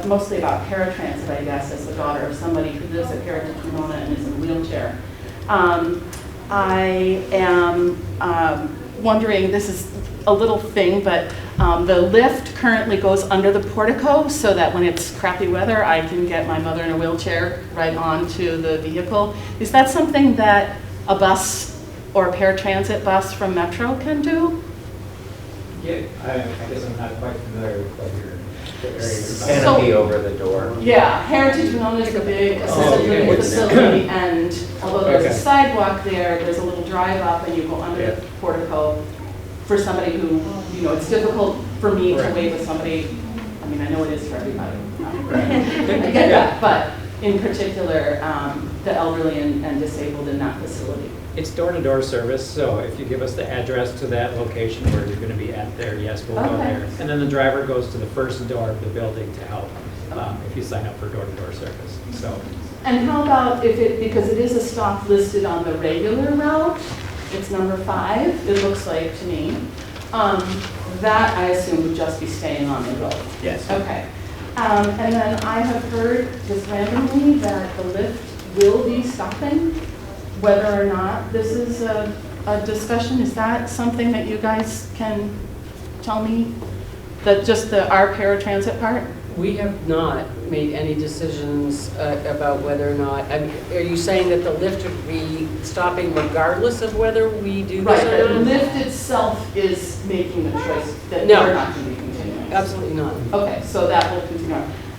mostly about paratransit, I guess, as the daughter of somebody who lives at Heritage Monona and is in a wheelchair. I am wondering, this is a little thing, but the lift currently goes under the portico so that when it's crappy weather, I can get my mother in a wheelchair right onto the vehicle. Is that something that a bus or a paratransit bus from Metro can do? Yeah, I guess I'm not quite familiar with what the area you're Canopy over the door. Yeah, Heritage Monona is a big assisted living facility, and although there's a sidewalk there, there's a little drive up and you go under the portico for somebody who, it's difficult for me to wait with somebody. I mean, I know it is for everybody. I get that, but in particular, the elderly and disabled in that facility. It's door-to-door service, so if you give us the address to that location where you're going to be at there, yes, we'll go there. And then the driver goes to the first door of the building to help. if you sign up for door-to-door service. So, And how about if it, because it is a stop listed on the regular route, it's number 5, it looks like to me. That I assume would just be staying on the road. Yes. Okay. And then I have heard just randomly that the lift will be stopping, whether or not this is a discussion. Is that something that you guys can tell me? That just our paratransit part? We have not made any decisions about whether or not, are you saying that the lift would be stopping regardless of whether we do Right, this or the not? lift itself is making the choice that No. they're not going to be continuing. Absolutely not. Okay, so that will continue.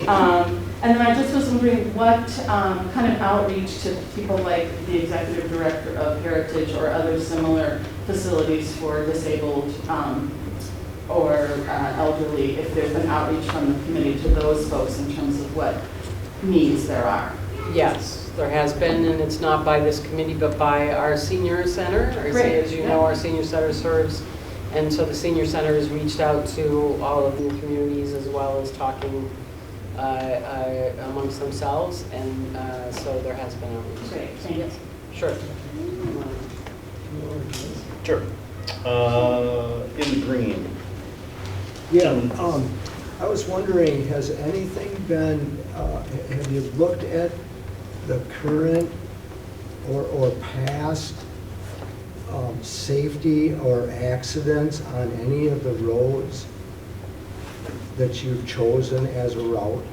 And then I just was wondering what kind of outreach to people like the executive director of Heritage or other similar facilities for disabled or elderly, if there's been outreach from the committee to those folks in terms of what needs there are. Yes, there has been, and it's not by this committee, but by our senior center. Great, As you know, our senior center serves, and so the senior center has reached out to all of the communities as well as talking amongst themselves, and so there has been outreach. Great, thank you. Sure. Sure. In the green. Yeah, I was wondering, has anything been, have you looked at the current or past safety or accidents on any of the roads that you've chosen as a route?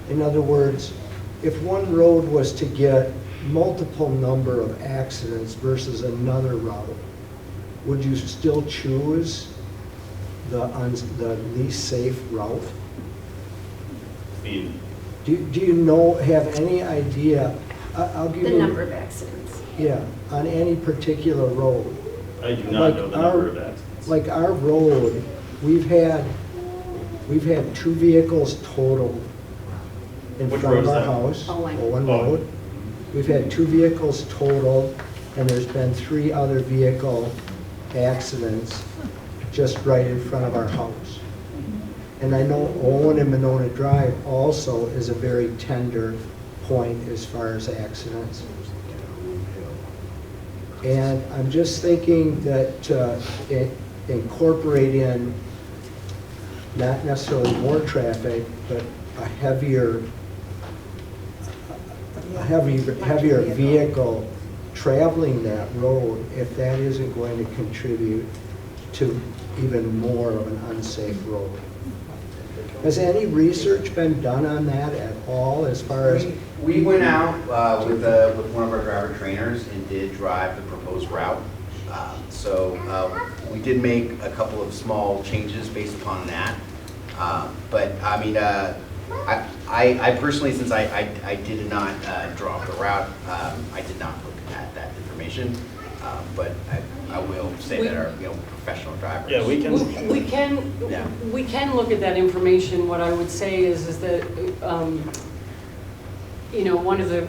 In other words, if one road was to get multiple number of accidents versus another route, would you still choose the least safe route? Speed. Do you have any idea? I'll give The you number of accidents. Yeah, on any particular road. I do not know the number of accidents. Like our road, we've had 2 vehicles totaled in Which front road of is our that? house. Owen. Road. We've had 2 vehicles totaled, and there's been 3 other vehicle accidents just right in front of our house. And I know Owen and Monona Drive also is a very tender point as far as accidents. And I'm just thinking that incorporate in not necessarily more traffic, but a heavier vehicle traveling that road, if that isn't going to contribute to even more of an unsafe road. Has any research been done on that at all as far as? We went out with one of our driver trainers and did drive the proposed route. So we did make a couple of small changes based upon that. But I mean, I personally, since I did not draw up the route, I did not look at that information. But I will say that our professional drivers. Yeah, we can. We can look at that information. What I would say is that one of the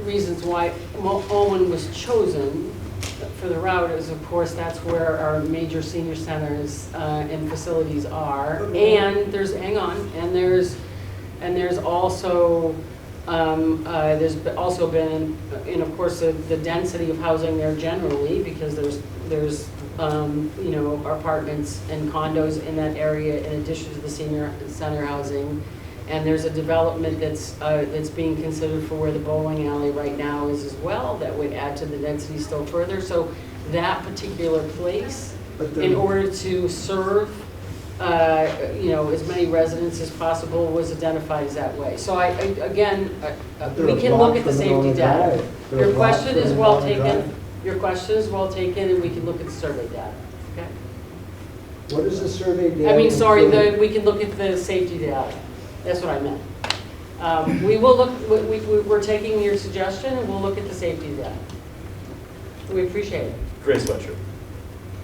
reasons why Owen was chosen for the route is, of course, that's where our major senior centers and facilities are. And there's there's also been, and of course, the density of housing there generally, because there's apartments and condos in that area in addition to the senior center housing. And there's a development that's being considered for where the bowling alley right now is as well, that would add to the density still further. So that particular place, in order to serve as many residents as possible, was identified as that way. So we can look at the safety data. Your question is well taken. Your question is well taken, and we can look at the survey data. Okay. What is the survey data? We can look at the safety data. That's what I meant. We will look. We're taking your suggestion, and we'll look at the safety data. We appreciate it. Gray sweatshirt.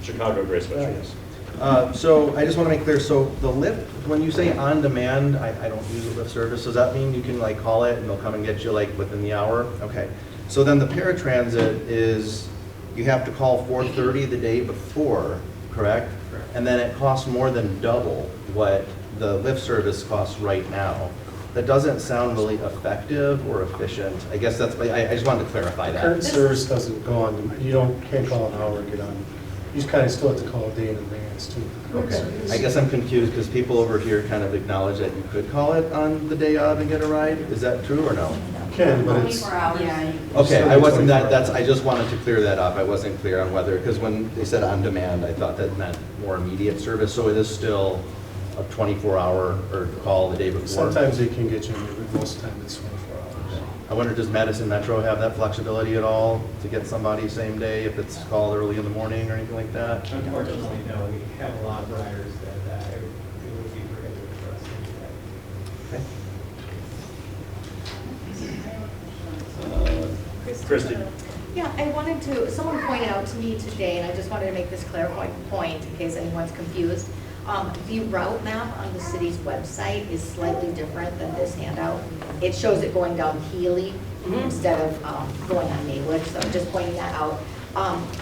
Chicago gray sweatshirt. Yes. So I just want to make clear, so the Lyft, when you say on demand, I don't use a Lyft service, does that mean you can like call it and they'll come and get you like within the hour? Okay. So then the paratransit is, you have to call 4:30 the day before, correct? Correct. And then it costs more than double what the lift service costs right now, that doesn't sound really effective or efficient. I guess that's, I just wanted to clarify that. Current service doesn't go on, you can't call an hour and get on. You kind of still have to call a day in advance too. Okay. I guess I'm confused because people over here kind of acknowledge that you could call it on the day of and get a ride. Is that true or no? Can, but it's. 24 hours. Yeah. Okay, I wasn't I just wanted to clear that up. I wasn't clear on whether, because when they said on demand, I thought that meant more immediate service. So it is still a 24-hour or call the day before? Sometimes they can get you, but most of the time it's 24 hours. I wonder, does Madison Metro have that flexibility at all to get somebody same day if it's called early in the morning or anything like that? Unfortunately, no. We have a lot of riders that it would be prohibited for us to do that. Okay. Christy. Yeah, I wanted to, someone pointed out to me today, and I just wanted to make this clarifying point in case anyone's confused. The route map on the city's website is slightly different than this handout. It shows it going down Healy instead of going on Maywood, so I'm just pointing that out.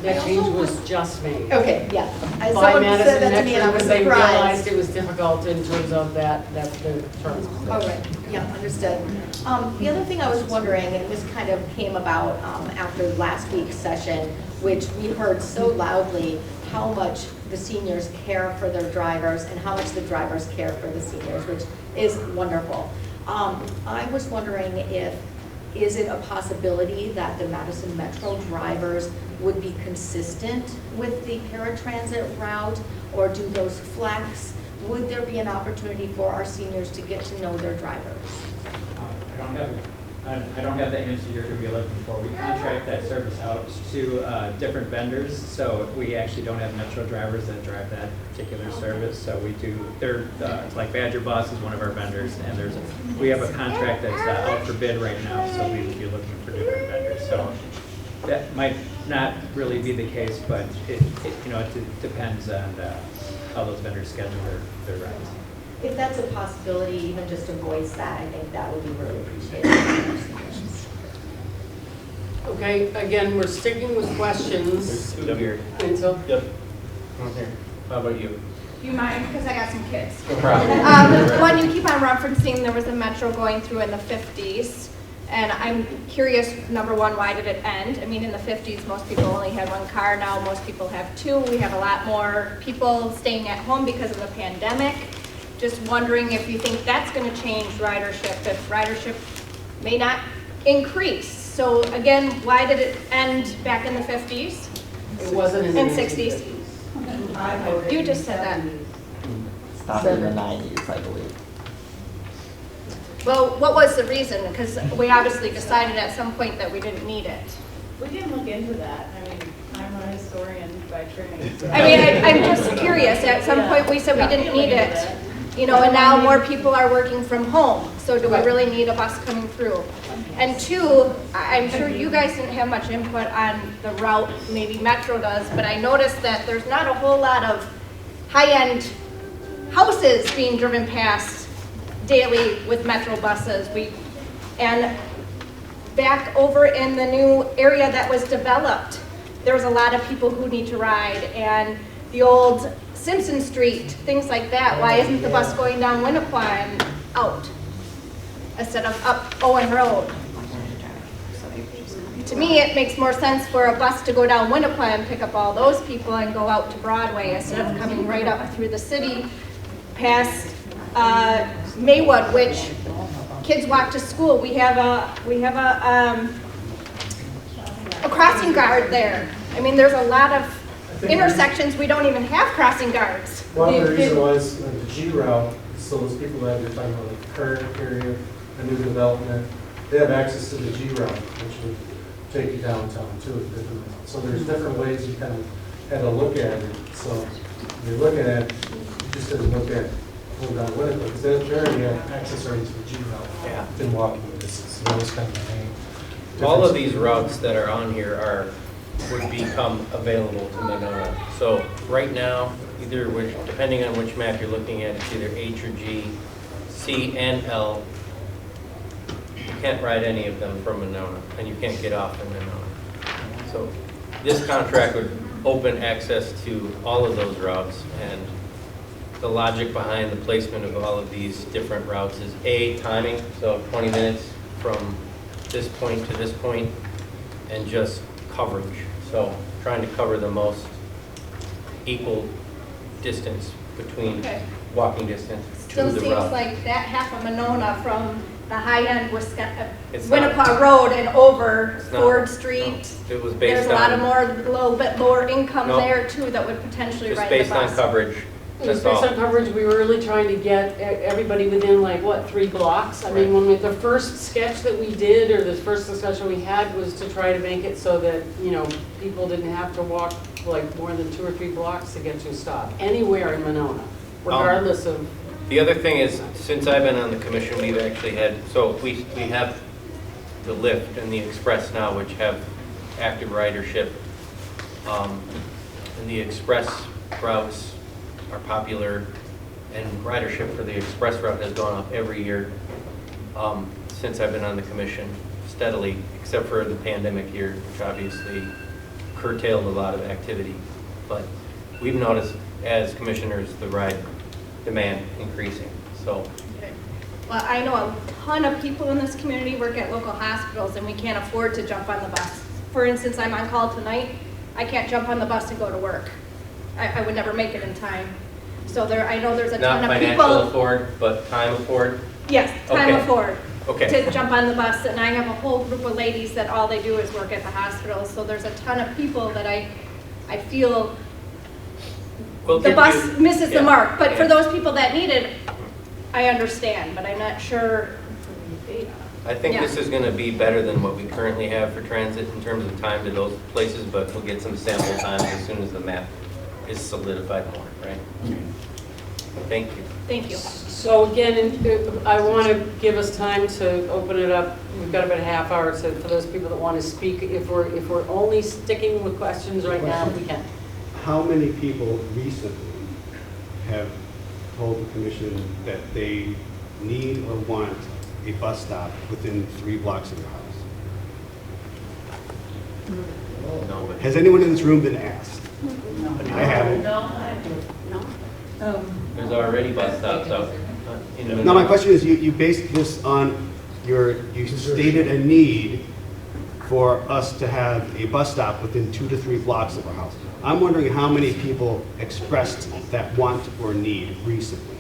That change was just made. Okay, yeah. By Someone Madison said that to me and I Metro, was because they realized surprised. it was difficult in terms of that's the terms. All right, yeah, understood. The other thing I was wondering, and this kind of came about after last week's session, which we heard so loudly how much the seniors care for their drivers and how much the drivers care for the seniors, which is wonderful. I was wondering is it a possibility that the Madison Metro drivers would be consistent with the paratransit route, or do those flex? Would there be an opportunity for our seniors to get to know their drivers? I don't have the answer you're going to be looking for. We contract that service out to different vendors, so we actually don't have Metro drivers that drive that particular service. So we do. Like Badger Bus is one of our vendors, and we have a contract that's out for bid right now. So we would be looking for different vendors. So that might not really be the case, but it depends on how those vendors schedule their rides. If that's a possibility, even just to voice that, I think that would be really appreciated. Okay, again, we're sticking with questions. Two here. Until. Yep. Okay. How about you? Do you mind? Because I got some kids. No problem. One, you keep on referencing there was a metro going through in the 50s. And I'm curious, number one, why did it end? I mean, in the 50s, most people only had one car. Now most people have two. We have a lot more people staying at home because of the pandemic. Just wondering if you think that's going to change ridership, if ridership may not increase. So again, why did it end back in the 50s? It wasn't in the and 60s. You just said that. Started in the 90s, I believe. Well, what was the reason? Because we obviously decided at some point that we didn't need it. We didn't look into that. I mean, I'm a historian by training. So. I mean, I'm just curious. At some point we said we didn't need it. You know, and now more people are working from home. So do we really need a bus coming through? And two, I'm sure you guys didn't have much input on the route, maybe Metro does, but I noticed that there's not a whole lot of high-end houses being driven past daily with Metro buses. And back over in the new area that was developed, there's a lot of people who need to ride. And the old Simpson Street, things like that. Why isn't the bus going down Winnequa and out instead of up Owen Road? To me, it makes more sense for a bus to go down Winnequa and pick up all those people and go out to Broadway instead of coming right up through the city past Maywood, which kids walk to school. We have a crossing guard there. I mean, there's a lot of intersections we don't even have crossing guards. One of the reasons was the G route, so those people that you're talking about, like the current area, the new development, they have access to the G route, which would take you downtown too. So there's different ways you kind of had to look at it. So if you're looking at it, you just didn't look at going down Winnequa, because they already have access already to the G route. Yeah. In walking distance. So that was kind of the main difference. All of these routes that are on here would become available to Monona. So right now, depending on which map you're looking at, it's either H or G, C and L. You can't ride any of them from Monona, and you can't get off in Monona. So this contract would open access to all of those routes, and the logic behind the placement of all of these different routes is A, timing, so 20 minutes from this point to this point, and just coverage. So trying to cover the most equal distance between Okay. walking distance to Still the seems route. like that half of Monona from the high-end It's not. Winnequa Road and over It's not. Ford Street. No. It was There's based a lot on, of more, a little bit lower income No. there too that would potentially just ride the based on bus. coverage, It was that's based all. on coverage, we were really trying to get everybody within like, what, 3 blocks? I mean, when the first sketch that we did, or the first discussion we had was to try to make it so that, you know, people didn't have to walk like more than 2 or 3 blocks to get to a stop, anywhere in Monona, regardless of. The other thing is, since I've been on the commission, we've actually had, so we have the Lyft and the Express now, which have active ridership. And the Express routes are popular, and ridership for the Express route has gone up every year since I've been on the commission, steadily, except for the pandemic year, which obviously curtailed a lot of activity. But we've noticed as commissioners the ride demand increasing, so. Well, I know a ton of people in this community work at local hospitals and we can't afford to jump on the bus. For instance, I'm on call tonight. I can't jump on the bus and go to work. I would never make it in time. So I know there's a ton Not of financial people. afford, but time afford? Yes, time Okay. afford. Okay. To jump on the bus, and I have a whole group of ladies that all they do is work at the hospital. So there's a ton of people that I feel We'll the give bus you- misses yeah, the mark. But for yeah. those people that need it, I understand, but I'm not sure. I think Yeah. this is going to be better than what we currently have for transit in terms of time to those places, but we'll get some sample times as soon as the map is solidified more, right? Thank you. Thank you. So again, I want to give us time to open it up. We've got about a half hour for those people that want to speak. If we're only sticking with questions right now, we can. How many people recently have told the commission that they need or want a bus stop within 3 blocks of their house? No, Has anyone in this room been asked? I haven't. There's already bus stops out in the. Now, my question is, you based this on you stated a need for us to have a bus stop within 2 to 3 blocks of our house. I'm wondering how many people expressed that want or need recently.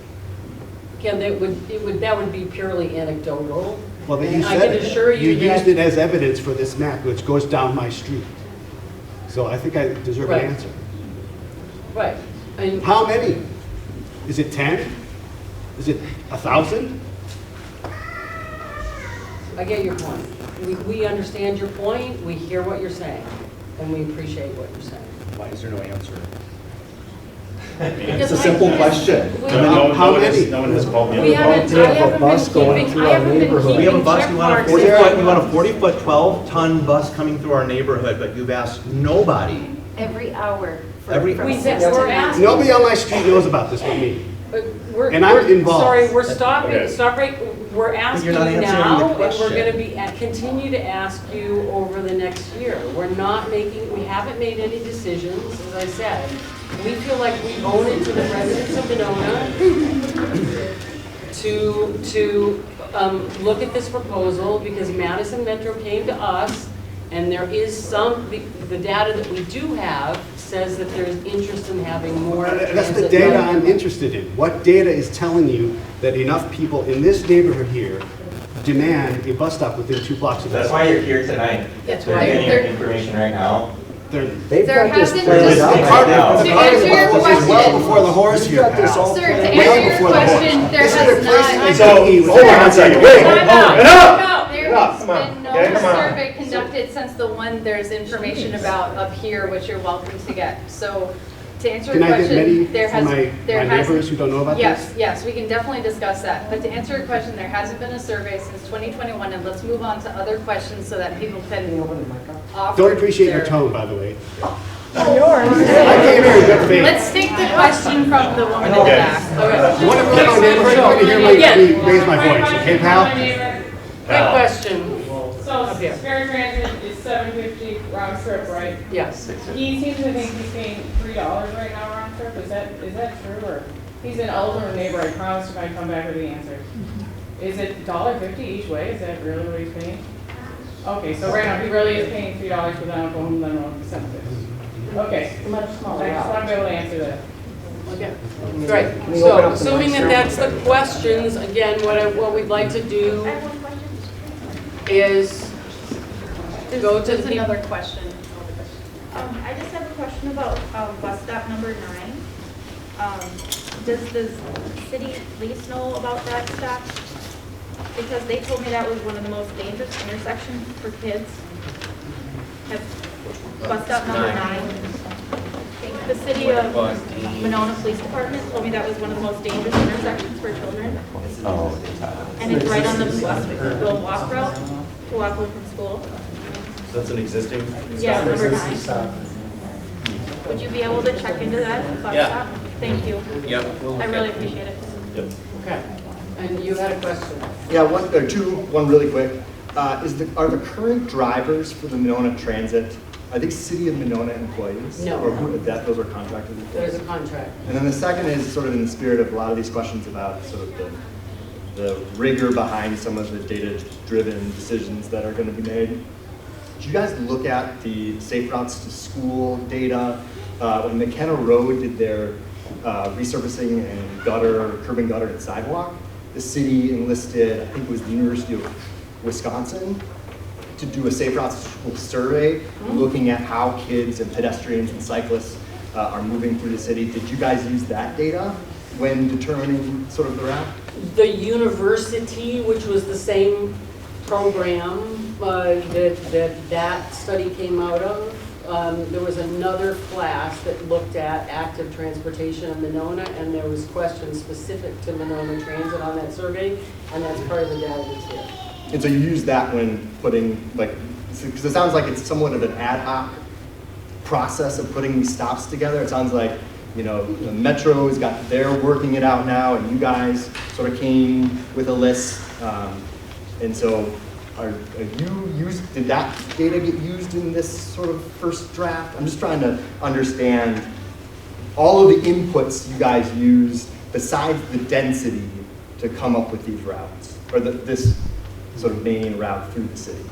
Again, that would be purely anecdotal. Well, then you And I said can assure you you that. used it as evidence for this map, which goes down my street. So I think I deserve Right. an answer. Right. And How many? Is it 10? Is it 1,000? I get your point. We understand your point, we hear what you're saying, and we appreciate what you're saying. Why is there no answer? Because It's a simple question. How many? No one has called me. We haven't, I haven't been keeping, I haven't been keeping We have a bus, check you want a marks. 40-foot, you want a 40-foot, 12-ton bus coming through our neighborhood, but you've asked nobody. Every hour. Every- We're asking. Nobody on my street knows about this but me. We're- And I'm we're- involved. Sorry, we're stopping, Okay. stop right, we're asking you're not answering the now, and we're question. gonna be, continue to ask you over the next year. We're not making, we haven't made any decisions, as I said. We feel like we owe it to the residents of Monona to look at this proposal, because Madison Metro came to us, and there is the data that we do have says that there's interest in having more That's the transit data done. I'm interested in. What data is telling you that enough people in this neighborhood here demand a bus stop within 2 blocks of their That's house? why you're here tonight. That's They're right. getting your information right now. They've There got this hasn't planned been- out. The cart- The To cart answer your is question- well before the horse We've here, got this pal. all Sir, to planned answer out. Way your before the horse. question, there This is has replacing not. a So, DE with hold on a one second, bus. wait, Time out. enough! There Enough, has come on. been no Okay, come on. survey conducted since the one there's information about up here, which you're welcome to get. So to answer Can your I get many question, there from has, my there neighbors hasn't. who don't know about Yes, this? yes, we can definitely discuss that. But to answer your question, there hasn't been a survey since 2021, and let's move on to other questions so that people can offer. Don't appreciate your their- tone, by the way. Yours. I came here in good faith. Let's take the question from the woman in the Okay. back. You want to run my neighborhood, you want to hear me raise my voice, okay, pal? Good question. So, Up here. spare transit is $7.50 round trip, right? Yes. He seems to think he's paying $3 right now round trip. Is that true or? He's an elder neighbor, I promised him I'd come back with the answer. Is it $1.50 each way? Is that really what he's paying? Okay, so right now, he really is paying $3 for them, go home, then on the 7th. Okay. Much smaller I just want to be able to answer that. Okay, great. So assuming that that's the questions, again, what we'd like to do I have one question. is go to There's the another question. I just have a question about bus stop number 9. Does the city police know about that stop? Because they told me that was one of the most dangerous intersections for kids. Bus stop number 9. The city of Monona Police Department told me that was one of the most dangerous intersections for children. And it's right on the little walk route to walk home from school. So that's an existing Yeah, stop? number 9. Would you be able to check into that bus Yeah. stop? Thank you. Yep. I really appreciate it. Yep. Okay, and you had a question? Yeah, one really quick. Are the current drivers for the Monona Transit, are they City of Monona employees? No. Or those are contracted employees? There's a contract. And then the second is sort of in the spirit of a lot of these questions about sort of the rigor behind some of the data-driven decisions that are going to be made. Did you guys look at the safe routes to school data? When McKenna Road did their resurfacing and curb and gutter and sidewalk, the city enlisted, I think it was the University of Wisconsin, to do a safe routes to school survey, looking at how kids and pedestrians and cyclists are moving through the city. Did you guys use that data when determining sort of the route? The university, which was the same program that study came out of, there was another class that looked at active transportation of Monona, and there was questions specific to Monona Transit on that survey, and that's part of the data that's here. And so you use that when putting, because it sounds like it's somewhat of an ad hoc process of putting these stops together. It sounds like, the Metro's they're working it out now, and you guys sort of came with a list. And so did that data get used in this sort of first draft? I'm just trying to understand all of the inputs you guys used besides the density to come up with these routes, or this sort of main route through the city.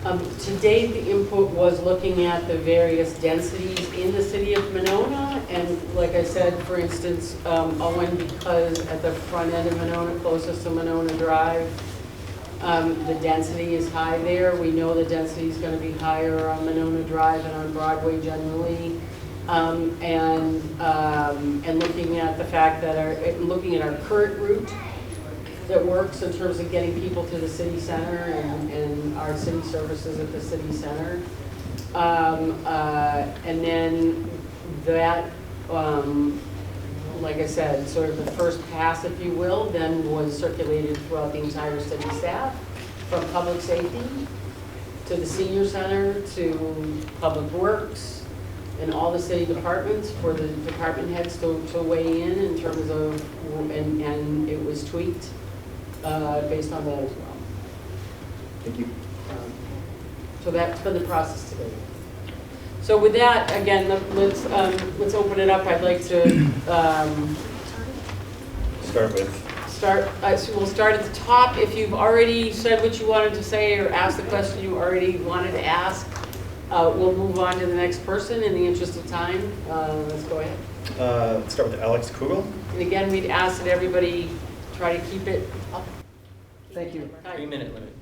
To date, the input was looking at the various densities in the city of Monona, and like I said, for instance, Owen, because at the front end of Monona, closest to Monona Drive, the density is high there. We know the density is going to be higher on Monona Drive and on Broadway generally, and looking at the fact that looking at our current route that works in terms of getting people to the city center and our city services at the city center. And then that, like I said, sort of the first pass, if you will, then was circulated throughout the entire city staff, from public safety to the senior center to public works and all the city departments for the department heads to weigh in terms of, and it was tweaked based on that as well. Thank you. So that's been the process today. So with that, again, let's open it up. I'd like to we'll start at the top. If you've already said what you wanted to say or asked the question you already wanted to ask, we'll move on to the next person in the interest of time. Let's go ahead. Let's start with Alex Kugel. And again, we'd ask that everybody try to keep it up. Thank you. 3-minute limit.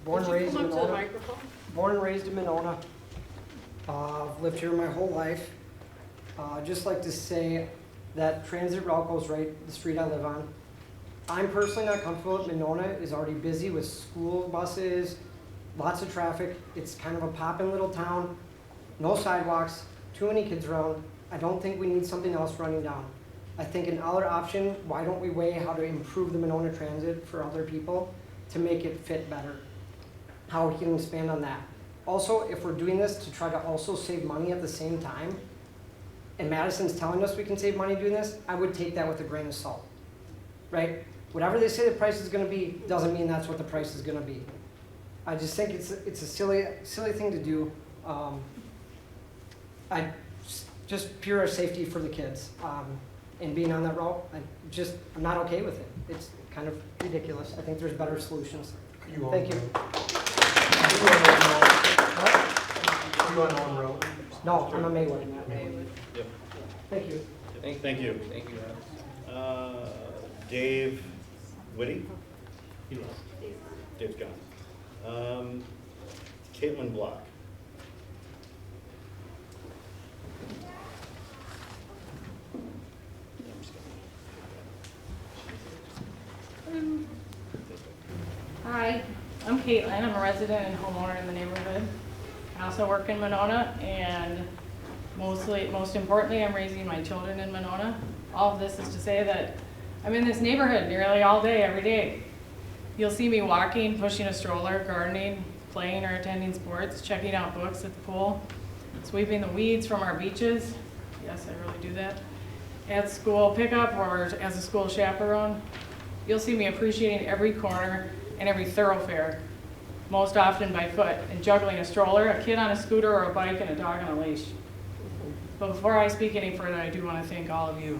Born and raised in Come up to the Monona. microphone. Born and raised in Monona. I've lived here my whole life. I'd just like to say that transit route goes right the street I live on. I'm personally not comfortable with Monona is already busy with school buses, lots of traffic. It's kind of a poppin' little town, no sidewalks, too many kids around. I don't think we need something else running down. I think an other option, why don't we weigh how to improve the Monona transit for other people to make it fit better? How we can expand on that. Also, if we're doing this to try to also save money at the same time, and Madison's telling us we can save money doing this, I would take that with a grain of salt, right? Whatever they say the price is gonna be, doesn't mean that's what the price is gonna be. I just think it's a silly thing to do. I just pure safety for the kids. And being on that route, I'm not okay with it. It's kind of ridiculous. I think there's better solutions. Thank you. Are you on Owen Road? No, I'm a Maywood. Yep. Thank you. Thank you. Thank you, Rob. Dave Whitty? He was. Dave's gone. Caitlin Block. Hi, I'm Caitlin. I'm a resident and homeowner in the neighborhood. I also work in Monona, and most importantly, I'm raising my children in Monona. All of this is to say that I'm in this neighborhood nearly all day, every day. You'll see me walking, pushing a stroller, gardening, playing or attending sports, checking out books at the pool, sweeping the weeds from our beaches. Yes, I really do that. At school pickup or as a school chaperone. You'll see me appreciating every corner and every thoroughfare, most often by foot, and juggling a stroller, a kid on a scooter, or a bike, and a dog on a leash. But before I speak any further, I do want to thank all of you.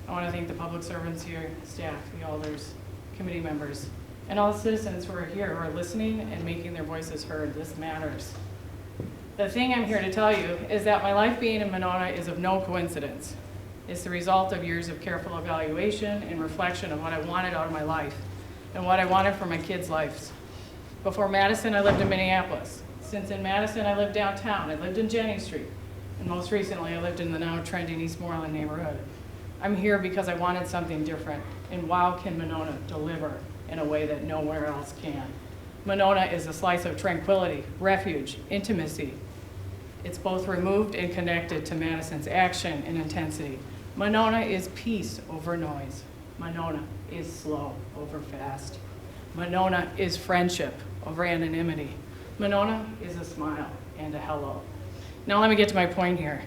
I want to thank the public servants here, staff, the alders, committee members, and all the citizens who are here, who are listening and making their voices heard. This matters. The thing I'm here to tell you is that my life being in Monona is of no coincidence. It's the result of years of careful evaluation and reflection of what I wanted out of my life and what I wanted for my kids' lives. Before Madison, I lived in Minneapolis. Since in Madison, I lived downtown. I lived in Jennings Street. And most recently, I lived in the now trending Eastmoreland neighborhood. I'm here because I wanted something different. And wow, can Monona deliver in a way that nowhere else can. Monona is a slice of tranquility, refuge, intimacy. It's both removed and connected to Madison's action and intensity. Monona is peace over noise. Monona is slow over fast. Monona is friendship over anonymity. Monona is a smile and a hello. Now let me get to my point here.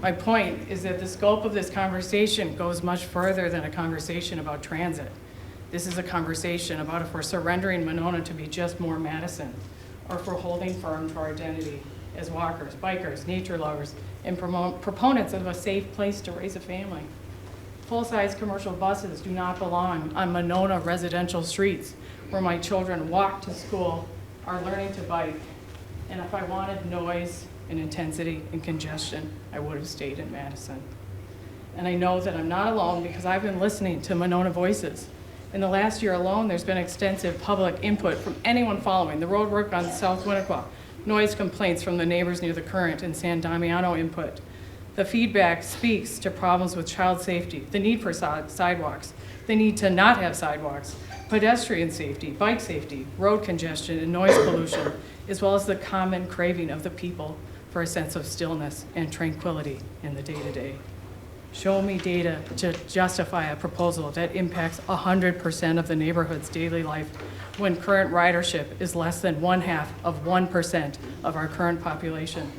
My point is that the scope of this conversation goes much further than a conversation about transit. This is a conversation about if we're surrendering Monona to be just more Madison, or if we're holding firm to our identity as walkers, bikers, nature lovers, and proponents of a safe place to raise a family. Full-size commercial buses do not belong on Monona residential streets where my children walk to school, are learning to bike. And if I wanted noise and intensity and congestion, I would have stayed in Madison. And I know that I'm not alone because I've been listening to Monona voices. In the last year alone, there's been extensive public input from anyone following the road work on South Winnequa, noise complaints from the neighbors near the Current and San Damiano input. The feedback speaks to problems with child safety, the need for sidewalks, the need to not have sidewalks, pedestrian safety, bike safety, road congestion, and noise pollution, as well as the common craving of the people for a sense of stillness and tranquility in the day-to-day. Show me data to justify a proposal that impacts 100% of the neighborhood's daily life when current ridership is less than 0.5% of our current population.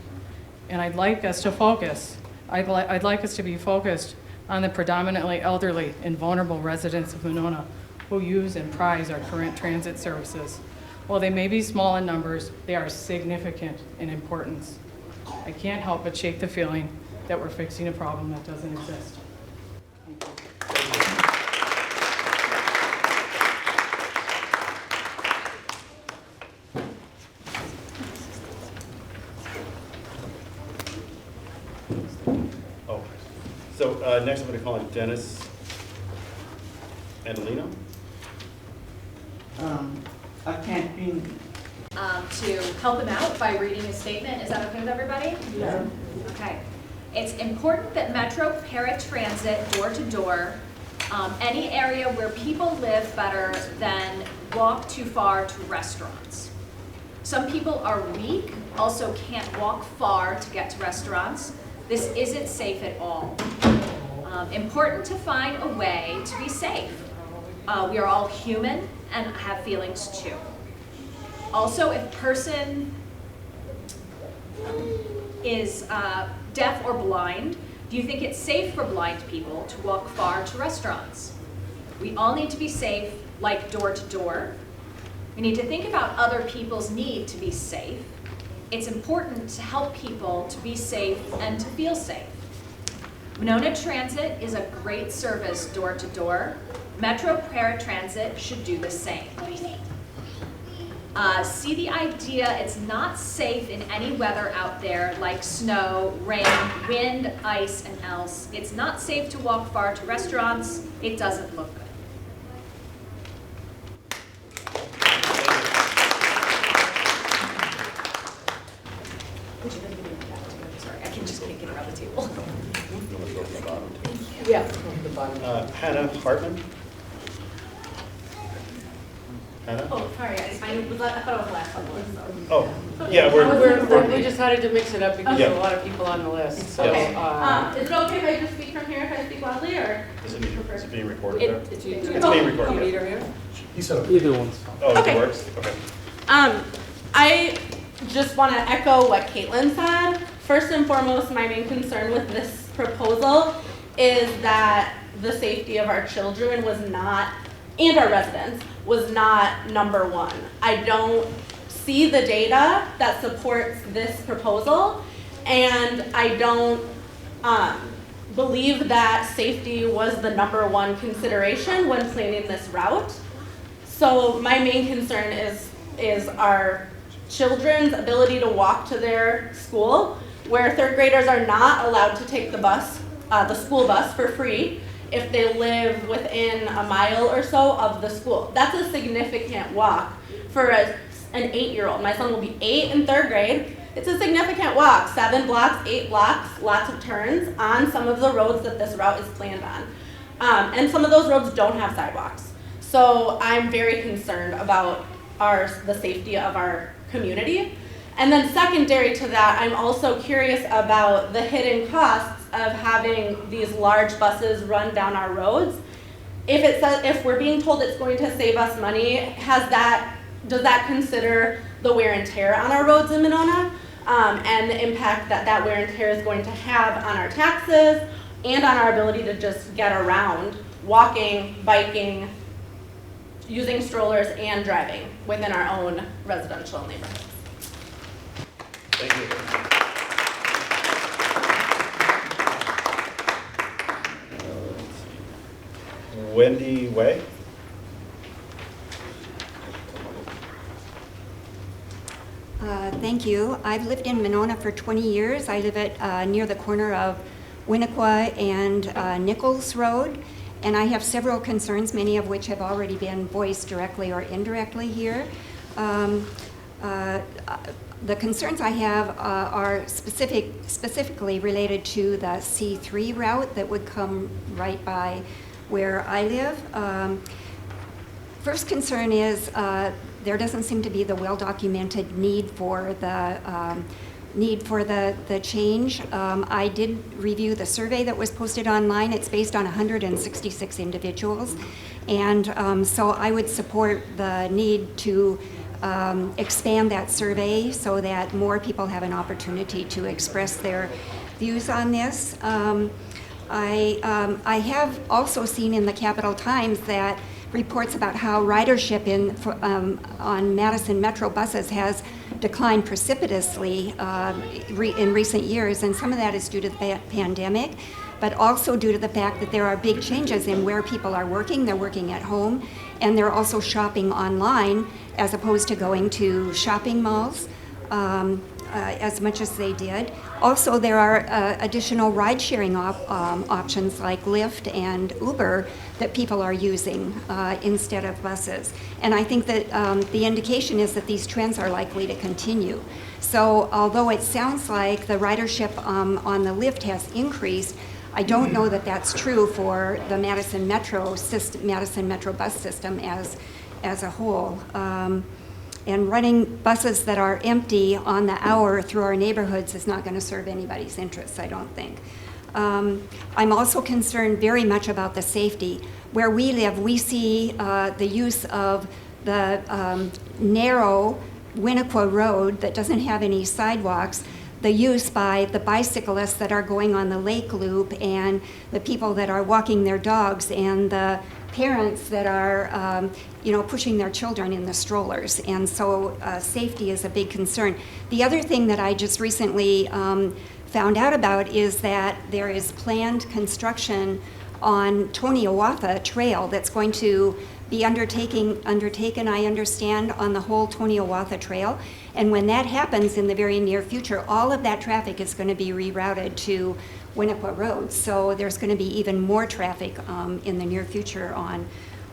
And I'd like us to focus, I'd like us to be focused on the predominantly elderly and vulnerable residents of Monona who use and prize our current transit services. While they may be small in numbers, they are significant in importance. I can't help but shake the feeling that we're fixing a problem that doesn't exist. Thank you. Oh, so next I'm going to call on Dennis Adelino. I can't be. To help him out by reading his statement. Is that okay with everybody? Yeah. Okay. It's important that Metro paratransit door-to-door any area where people live better than walk too far to restaurants. Some people are weak, also can't walk far to get to restaurants. This isn't safe at all. Important to find a way to be safe. We are all human and have feelings too. Also, if a person is deaf or blind, do you think it's safe for blind people to walk far to restaurants? We all need to be safe, like door to door. We need to think about other people's need to be safe. It's important to help people to be safe and to feel safe. Monona Transit is a great service door to door. Metro Paratransit should do the same. See the idea, it's not safe in any weather out there like snow, rain, wind, ice, and else. It's not safe to walk far to restaurants. It doesn't look good. Sorry, I can just can't get around the table. Yeah, the bottom. Hannah Hartman? Hannah? Oh, sorry, I thought it was the last one. Oh, yeah, We decided to mix it up because Yeah. there are a lot of people on the list, so. Yes. Is it okay if I just speak from here, if I speak loudly, or? Is it being recorded there? It's being recorded. Peter here? He said Either one's Oh, Okay. it works? Okay. I just want to echo what Caitlin said. First and foremost, my main concern with this proposal is that the safety of our children was not, and our residents, was not number one. I don't see the data that supports this proposal, and I don't believe that safety was the number one consideration when planning this route. So my main concern is our children's ability to walk to their school, where third graders are not allowed to take the bus, the school bus for free if they live within a mile or so of the school. That's a significant walk for an 8-year-old. My son will be 8 in third grade. It's a significant walk, 7 blocks, 8 blocks, lots of turns on some of the roads that this route is planned on. And some of those roads don't have sidewalks. So I'm very concerned about the safety of our community. And then secondary to that, I'm also curious about the hidden costs of having these large buses run down our roads. If we're being told it's going to save us money, does that consider the wear and tear on our roads in Monona, and the impact that wear and tear is going to have on our taxes and on our ability to just get around, walking, biking, using strollers, and driving within our own residential neighborhoods. Thank you. Wendy Way? Thank you. I've lived in Monona for 20 years. I live at near the corner of Winnequa and Nichols Road, and I have several concerns, many of which have already been voiced directly or indirectly here. The concerns I have are specifically related to the C3 route that would come right by where I live. First concern is there doesn't seem to be the well-documented need for the change. I did review the survey that was posted online. It's based on 166 individuals, and so I would support the need to expand that survey so that more people have an opportunity to express their views on this. I have also seen in the Capital Times that reports about how ridership on Madison Metro buses has declined precipitously in recent years, and some of that is due to the pandemic, but also due to the fact that there are big changes in where people are working. They're working at home, and they're also shopping online as opposed to going to shopping malls as much as they did. Also, there are additional ride-sharing options like Lyft and Uber that people are using instead of buses. And I think that the indication is that these trends are likely to continue. So although it sounds like the ridership on the Lyft has increased, I don't know that that's true for the Madison Metro bus system as a whole. And running buses that are empty on the hour through our neighborhoods is not going to serve anybody's interests, I don't think. I'm also concerned very much about the safety. Where we live, we see the use of the narrow Winnequa Road that doesn't have any sidewalks, the use by the bicyclists that are going on the lake loop, and the people that are walking their dogs, and the parents that are pushing their children in the strollers. And so safety is a big concern. The other thing that I just recently found out about is that there is planned construction on Toniawatha Trail that's going to be undertaken, I understand, on the whole Toniawatha Trail. And when that happens in the very near future, all of that traffic is going to be rerouted to Winnequa Road. So there's going to be even more traffic in the near future on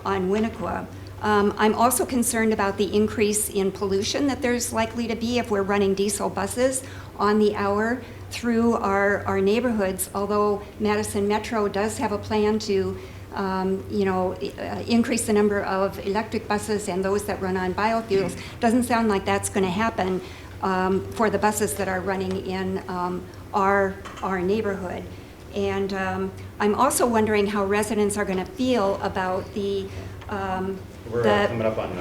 Winnequa. I'm also concerned about the increase in pollution that there's likely to be if we're running diesel buses on the hour through our neighborhoods, although Madison Metro does have a plan to increase the number of electric buses and those that run on biofuels. Doesn't sound like that's going to happen for the buses that are running in our neighborhood. And I'm also wondering how residents are going to feel about the We're coming up on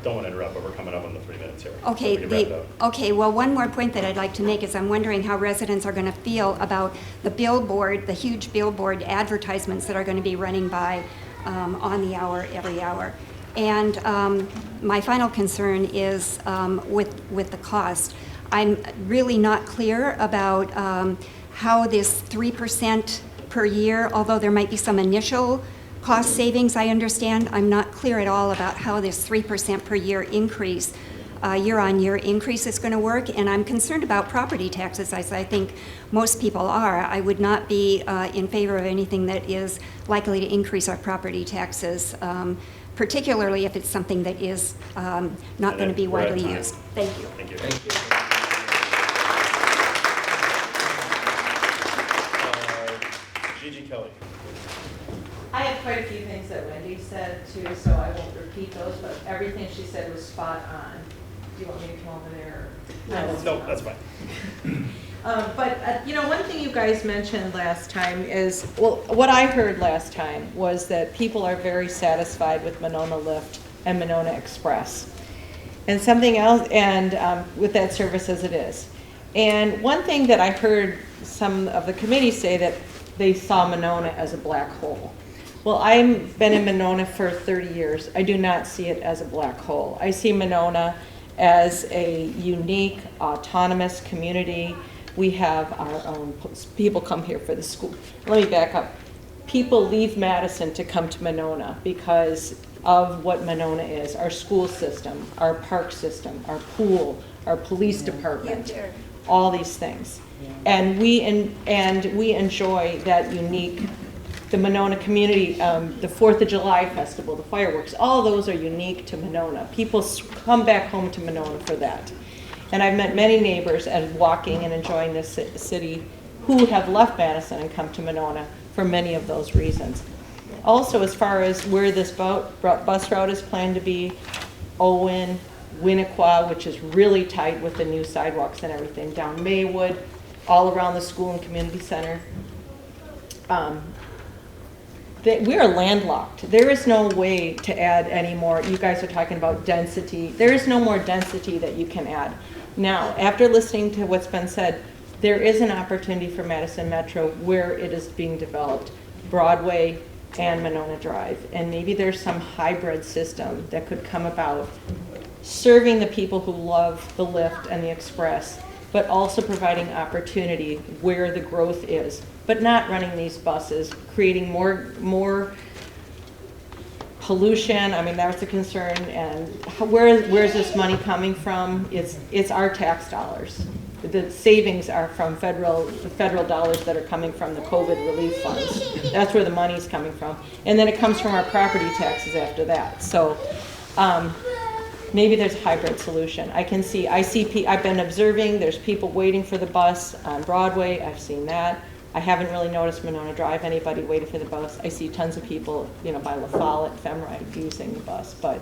don't want to interrupt, but we're coming up on the 3 minutes here. Okay, So we can wrap it up. okay, well, one more point that I'd like to make is I'm wondering how residents are going to feel about the billboard, the huge billboard advertisements that are going to be running by on the hour, every hour. And my final concern is with the cost. I'm really not clear about how this 3% per year, although there might be some initial cost savings, I understand. I'm not clear at all about how this 3% per year increase, year-on-year increase is going to work, and I'm concerned about property taxes, as I think most people are. I would not be in favor of anything that is likely to increase our property taxes, particularly if it's something that is not going to be widely used. Thank you. Thank you. Thank you. Gigi Kelly. I have quite a few things that Wendy said too, so I won't repeat those, but everything she said was spot on. Do you want me to come over there? No, that's fine. One thing you guys mentioned last time is, well, what I heard last time was that people are very satisfied with Monona Lift and Monona Express. And something else, and with that service as it is. And one thing that I heard some of the committee say that they saw Monona as a black hole. Well, I've been in Monona for 30 years. I do not see it as a black hole. I see Monona as a unique, autonomous community. We have our own, people come here for the school. Let me back up. People leave Madison to come to Monona because of what Monona is, our school system, our park system, our pool, our police department, all these things. And we enjoy that unique, the Monona community, the 4th of July festival, the fireworks, all those are unique to Monona. People come back home to Monona for that. And I've met many neighbors and walking and enjoying this city who have left Madison and come to Monona for many of those reasons. Also, as far as where this bus route is planned to be, Owen, Winnequa, which is really tight with the new sidewalks and everything, down Maywood, all around the school and community center. We are landlocked. There is no way to add any more. You guys are talking about density. There is no more density that you can add. Now, after listening to what's been said, there is an opportunity for Madison Metro where it is being developed, Broadway and Monona Drive. And maybe there's some hybrid system that could come about serving the people who love the lift and the express, but also providing opportunity where the growth is, but not running these buses, creating more pollution. I mean, that's a concern. And where's this money coming from? It's our tax dollars. The savings are from the federal dollars that are coming from the COVID relief funds. That's where the money's coming from. And then it comes from our property taxes after that. So maybe there's a hybrid solution. I've been observing, there's people waiting for the bus on Broadway. I've seen that. I haven't really noticed Monona Drive, anybody waiting for the bus. I see tons of people, by La Follette, Femrite using the bus. But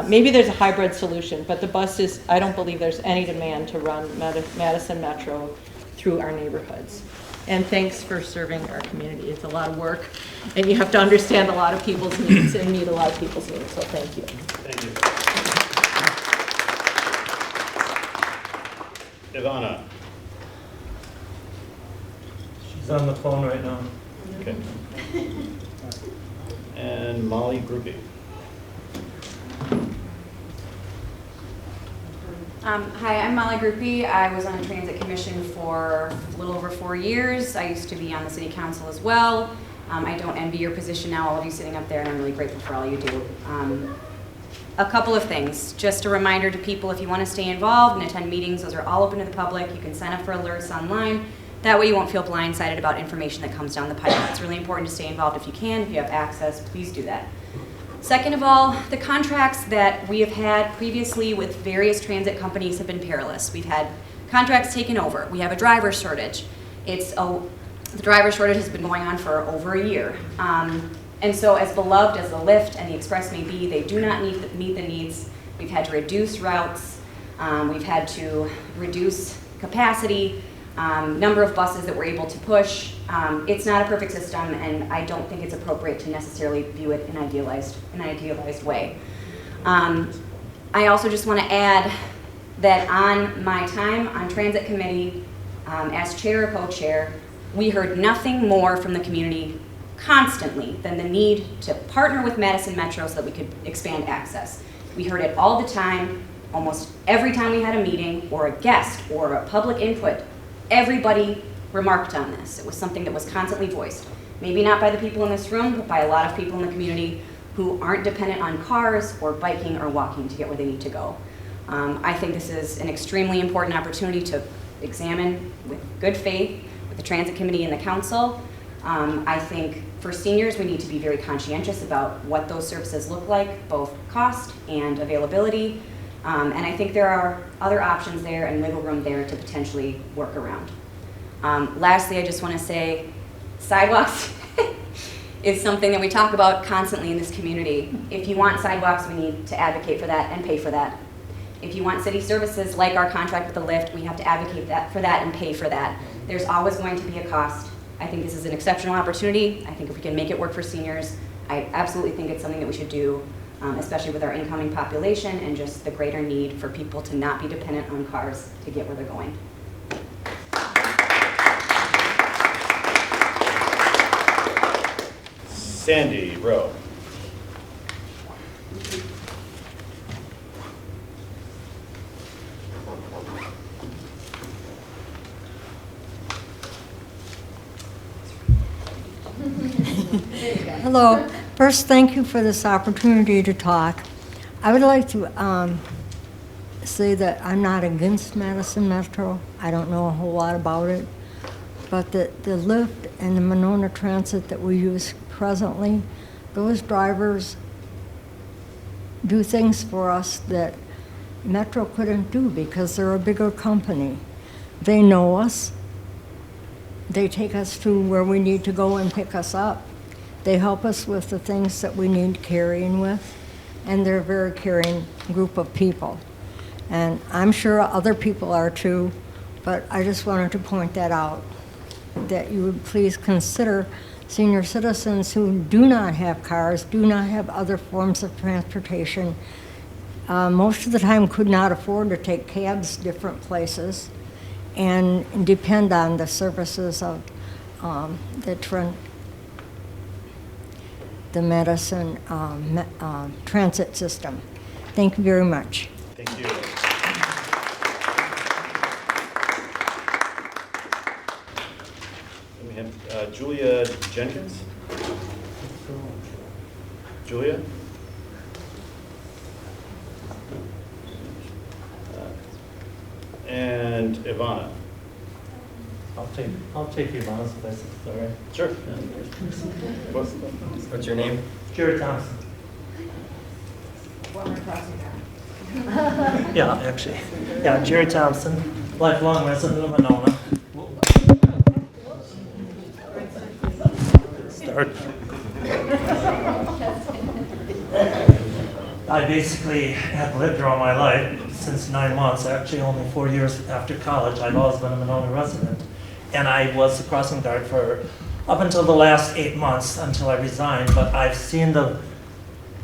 maybe there's a hybrid solution, but the bus is, I don't believe there's any demand to run Madison Metro through our neighborhoods. And thanks for serving our community. It's a lot of work, and you have to understand a lot of people's needs and meet a lot of people's needs, so thank you. Thank you. Ivana. She's on the phone right now. Okay. And Molly Groupie. Hi, I'm Molly Groupie. I was on the Transit Commission for a little over 4 years. I used to be on the City Council as well. I don't envy your position now, all of you sitting up there, and I'm really grateful for all you do. A couple of things. Just a reminder to people, if you want to stay involved and attend meetings, those are all open to the public. You can sign up for alerts online. That way you won't feel blindsided about information that comes down the pipe. It's really important to stay involved if you can. If you have access, please do that. Second of all, the contracts that we have had previously with various transit companies have been perilous. We've had contracts taken over. We have a driver shortage. The driver shortage has been going on for over a year. And so as beloved as the Lyft and the Express may be, they do not meet the needs. We've had to reduce routes. We've had to reduce capacity, number of buses that we're able to push. It's not a perfect system, and I don't think it's appropriate to necessarily view it in an idealized way. I also just want to add that on my time on Transit Committee, as chair or co-chair, we heard nothing more from the community constantly than the need to partner with Madison Metro so that we could expand access. We heard it all the time, almost every time we had a meeting or a guest or a public input. Everybody remarked on this. It was something that was constantly voiced. Maybe not by the people in this room, but by a lot of people in the community who aren't dependent on cars or biking or walking to get where they need to go. I think this is an extremely important opportunity to examine with good faith with the Transit Committee and the Council. I think for seniors, we need to be very conscientious about what those services look like, both cost and availability. And I think there are other options there and wiggle room there to potentially work around. Lastly, I just want to say sidewalks is something that we talk about constantly in this community. If you want sidewalks, we need to advocate for that and pay for that. If you want city services like our contract with the Lyft, we have to advocate for that and pay for that. There's always going to be a cost. I think this is an exceptional opportunity. I think if we can make it work for seniors, I absolutely think it's something that we should do, especially with our incoming population and just the greater need for people to not be dependent on cars to get where they're going. Sandy Rowe. Hello. First, thank you for this opportunity to talk. I would like to say that I'm not against Madison Metro. I don't know a whole lot about it. But the Lyft and the Monona Transit that we use presently, those drivers do things for us that Metro couldn't do because they're a bigger company. They know us. They take us to where we need to go and pick us up. They help us with the things that we need carrying with, and they're a very caring group of people. And I'm sure other people are too, but I just wanted to point that out, that you would please consider senior citizens who do not have cars, do not have other forms of transportation, most of the time could not afford to take cabs different places, and depend on the services of the Madison transit system. Thank you very much. Thank you. Then we have Julia Jenkins. Julia? And Ivana. I'll take Ivana's place, if it's all right. Sure. What's your name? Jared Thompson. Yeah, actually. Yeah, Jared Thompson, lifelong resident of Monona. Start. I basically have lived here all my life, since 9 months, actually only 4 years after college. I've always been a Monona resident. And I was the crossing guard for up until the last 8 months, until I resigned. But I've seen the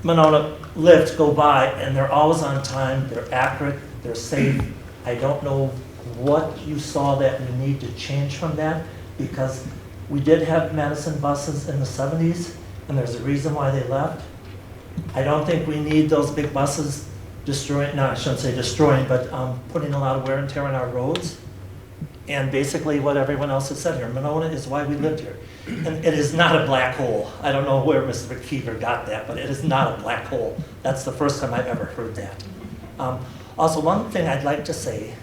Monona Lyft go by, and they're always on time, they're accurate, they're safe. I don't know what you saw that you need to change from that, because we did have Madison buses in the 70s, and there's a reason why they left. I don't think we need those big buses destroying, no, I shouldn't say destroying, but putting a lot of wear and tear on our roads. And basically what everyone else has said here, Monona is why we lived here. And it is not a black hole. I don't know where Mr. McKeever got that, but it is not a black hole. That's the first time I've ever heard that. Also, one thing I'd like to say,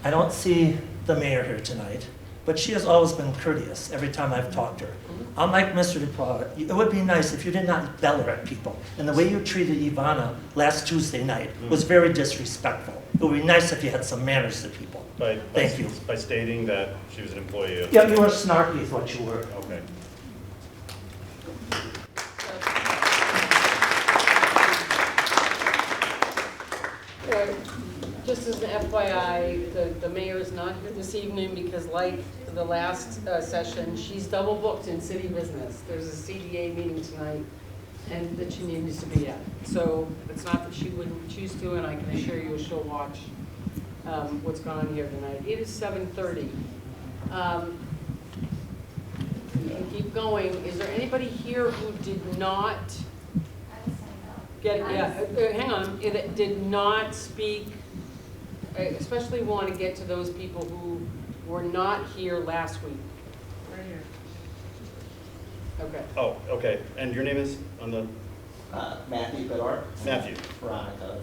I don't see the mayor here tonight, but she has always been courteous every time I've talked to her. Unlike Mr. DePaul, it would be nice if you did not bellow at people. And the way you treated Ivana last Tuesday night was very disrespectful. It would be nice if you had some manners to people. Thank you. By stating that she was an employee of... Yeah, you were snarky is what you were. Okay. Just as an FYI, the mayor is not here this evening because like the last session, she's double booked in city business. There's a CDA meeting tonight and that she needs to be at. So it's not that she wouldn't choose to, and I can assure you she'll watch what's going on here tonight. It is 7:30. We can keep going. Is there anybody here who did not hang on, it did not speak? I especially want to get to those people who were not here last week. Right here. Okay. Oh, okay. And your name is on the... Matthew Bedor. Matthew. Veronica.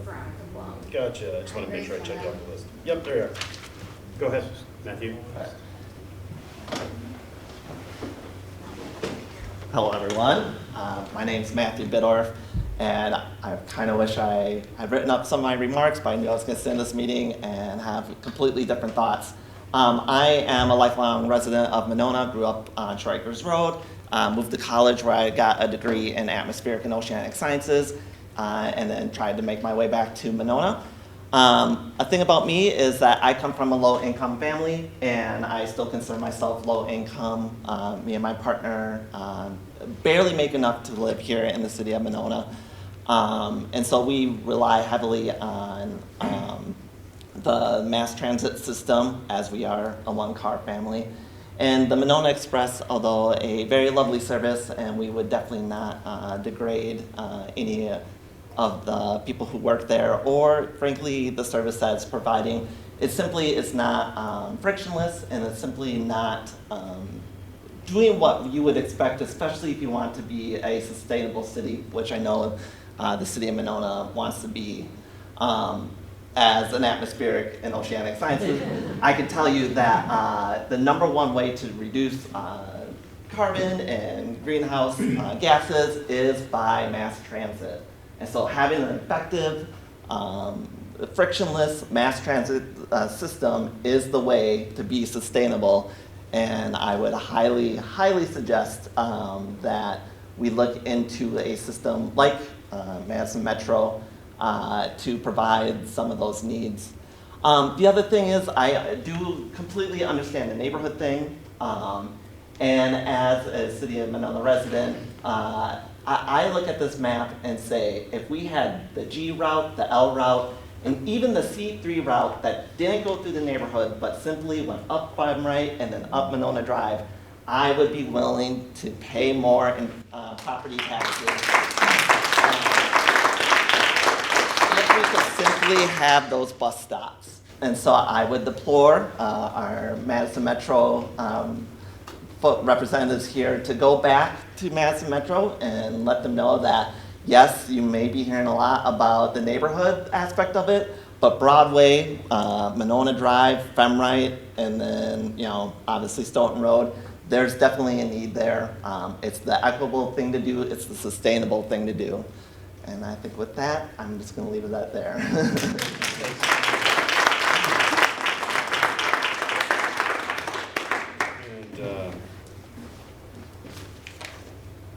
Gotcha. I just want to make sure I checked off the list. Yep, there you are. Go ahead, Matthew. Hello, everyone. My name's Matthew Bidorf, and I kind of wish I had written up some of my remarks, but I knew I was going to sit in this meeting and have completely different thoughts. I am a lifelong resident of Monona, grew up on Strikers Road, moved to college where I got a degree in atmospheric and oceanic sciences, and then tried to make my way back to Monona. A thing about me is that I come from a low-income family, and I still consider myself low-income. Me and my partner barely make enough to live here in the city of Monona. And so we rely heavily on the mass transit system, as we are a one-car family. And the Monona Express, although a very lovely service, and we would definitely not degrade any of the people who work there, or frankly, the service that it's providing, it simply is not frictionless, and it's simply not doing what you would expect, especially if you want to be a sustainable city, which I know the city of Monona wants to be. As an atmospheric and oceanic sciences, I can tell you that the #1 way to reduce carbon and greenhouse gases is by mass transit. And so having an effective, frictionless mass transit system is the way to be sustainable. And I would highly, highly suggest that we look into a system like Madison Metro to provide some of those needs. The other thing is I do completely understand the neighborhood thing. And as a City of Monona resident, I look at this map and say, if we had the G route, the L route, and even the C3 route that didn't go through the neighborhood, but simply went up Farm Right and then up Monona Drive, I would be willing to pay more in property taxes. If we could simply have those bus stops. And so I would deplore our Madison Metro representatives here to go back to Madison Metro and let them know that, yes, you may be hearing a lot about the neighborhood aspect of it, but Broadway, Monona Drive, Femrite, and then, obviously Stoughton Road, there's definitely a need there. It's the equitable thing to do, it's the sustainable thing to do. And I think with that, I'm just going to leave it at there. And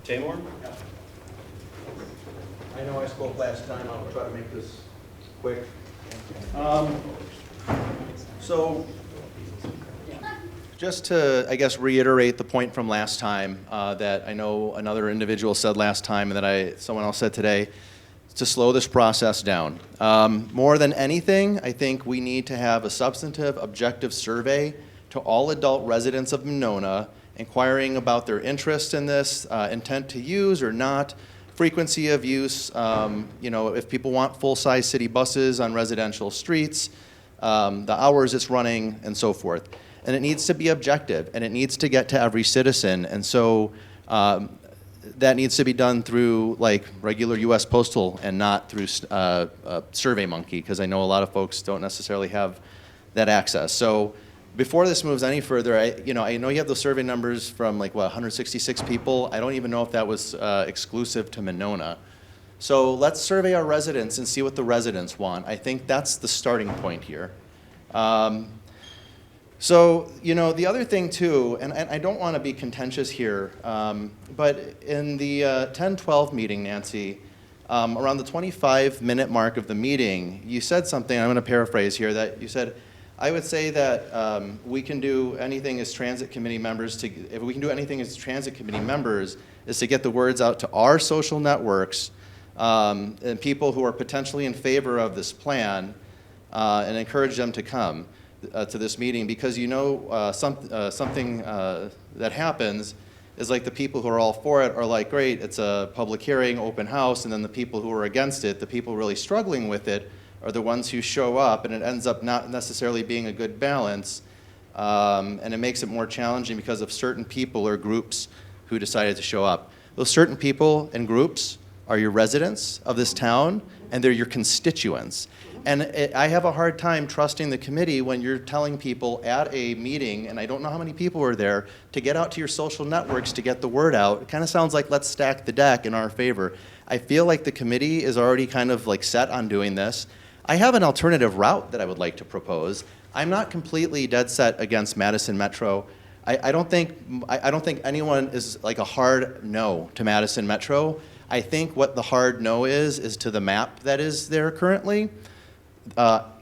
Tamor? I know I spoke last time, I'll try to make this quick. So, just to, I guess, reiterate the point from last time that I know another individual said last time and that someone else said today, to slow this process down. More than anything, I think we need to have a substantive, objective survey to all adult residents of Monona, inquiring about their interest in this, intent to use or not, frequency of use, if people want full-size city buses on residential streets, the hours it's running, and so forth. And it needs to be objective, and it needs to get to every citizen. And so that needs to be done through like regular U.S. Postal and not through SurveyMonkey, because I know a lot of folks don't necessarily have that access. So before this moves any further, I know you have the survey numbers from 166 people. I don't even know if that was exclusive to Monona. So let's survey our residents and see what the residents want. I think that's the starting point here. So, the other thing too, and I don't want to be contentious here, but in the 10-12 meeting, Nancy, around the 25-minute mark of the meeting, you said something, I'm going to paraphrase here, that you said, I would say that we can do anything as transit committee members if we can do anything as transit committee members is to get the words out to our social networks and people who are potentially in favor of this plan and encourage them to come to this meeting, because something that happens is like the people who are all for it are like, great, it's a public hearing, open house, and then the people who are against it, the people really struggling with it, are the ones who show up, and it ends up not necessarily being a good balance, and it makes it more challenging because of certain people or groups who decided to show up. Those certain people and groups are your residents of this town, and they're your constituents. And I have a hard time trusting the committee when you're telling people at a meeting, and I don't know how many people were there, to get out to your social networks to get the word out. It kind of sounds like let's stack the deck in our favor. I feel like the committee is already kind of set on doing this. I have an alternative route that I would like to propose. I'm not completely dead set against Madison Metro. I don't think anyone is like a hard no to Madison Metro. I think what the hard no is to the map that is there currently.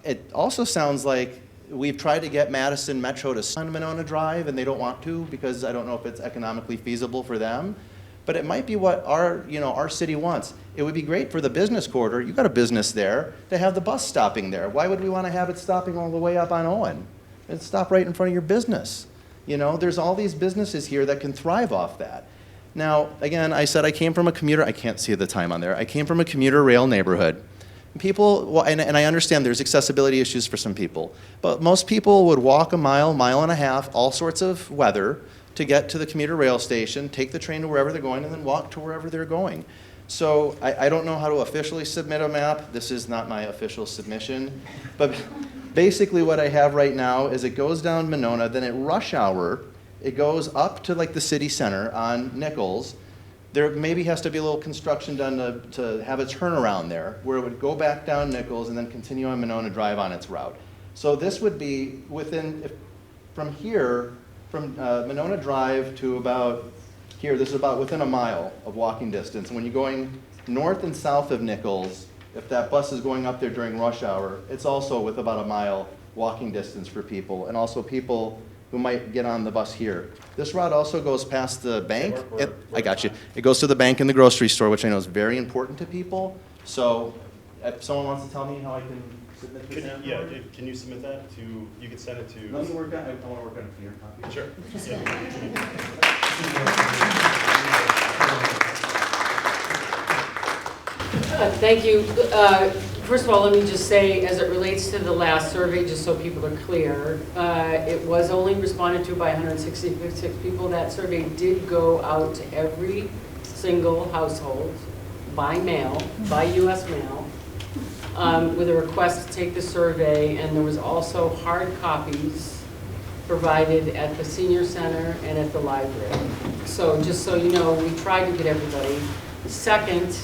It also sounds like we've tried to get Madison Metro to on Monona Drive, and they don't want to because I don't know if it's economically feasible for them. But it might be what our city wants. It would be great for the business corridor. You've got a business there to have the bus stopping there. Why would we want to have it stopping all the way up on Owen? It'd stop right in front of your business. There's all these businesses here that can thrive off that. Now, again, I said I came from a commuter. I can't see the time on there. I came from a commuter rail neighborhood. People, and I understand there's accessibility issues for some people, but most people would walk a mile, mile and a half, all sorts of weather, to get to the commuter rail station, take the train to wherever they're going, and then walk to wherever they're going. So I don't know how to officially submit a map. This is not my official submission. But basically what I have right now is it goes down Monona, then at rush hour, it goes up to the city center on Nichols. There maybe has to be a little construction done to have a turnaround there, where it would go back down Nichols and then continue on Monona Drive on its route. So this would be from here, from Monona Drive to about here, this is about within a mile of walking distance. And when you're going north and south of Nichols, if that bus is going up there during rush hour, it's also with about a mile walking distance for people, and also people who might get on the bus here. This route also goes past the bank. I got you. It goes to the bank and the grocery store, which I know is very important to people. So if someone wants to tell me how I can submit this. Can you submit that to, you can send it to. Let me work on, I want to work on a clear copy. Sure. Thank you. First of all, let me just say, as it relates to the last survey, just so people are clear, it was only responded to by 166 people. That survey did go out to every single household by mail, by U.S. mail, with a request to take the survey, and there was also hard copies provided at the senior center and at the library. So just so you know, we tried to get everybody. Second,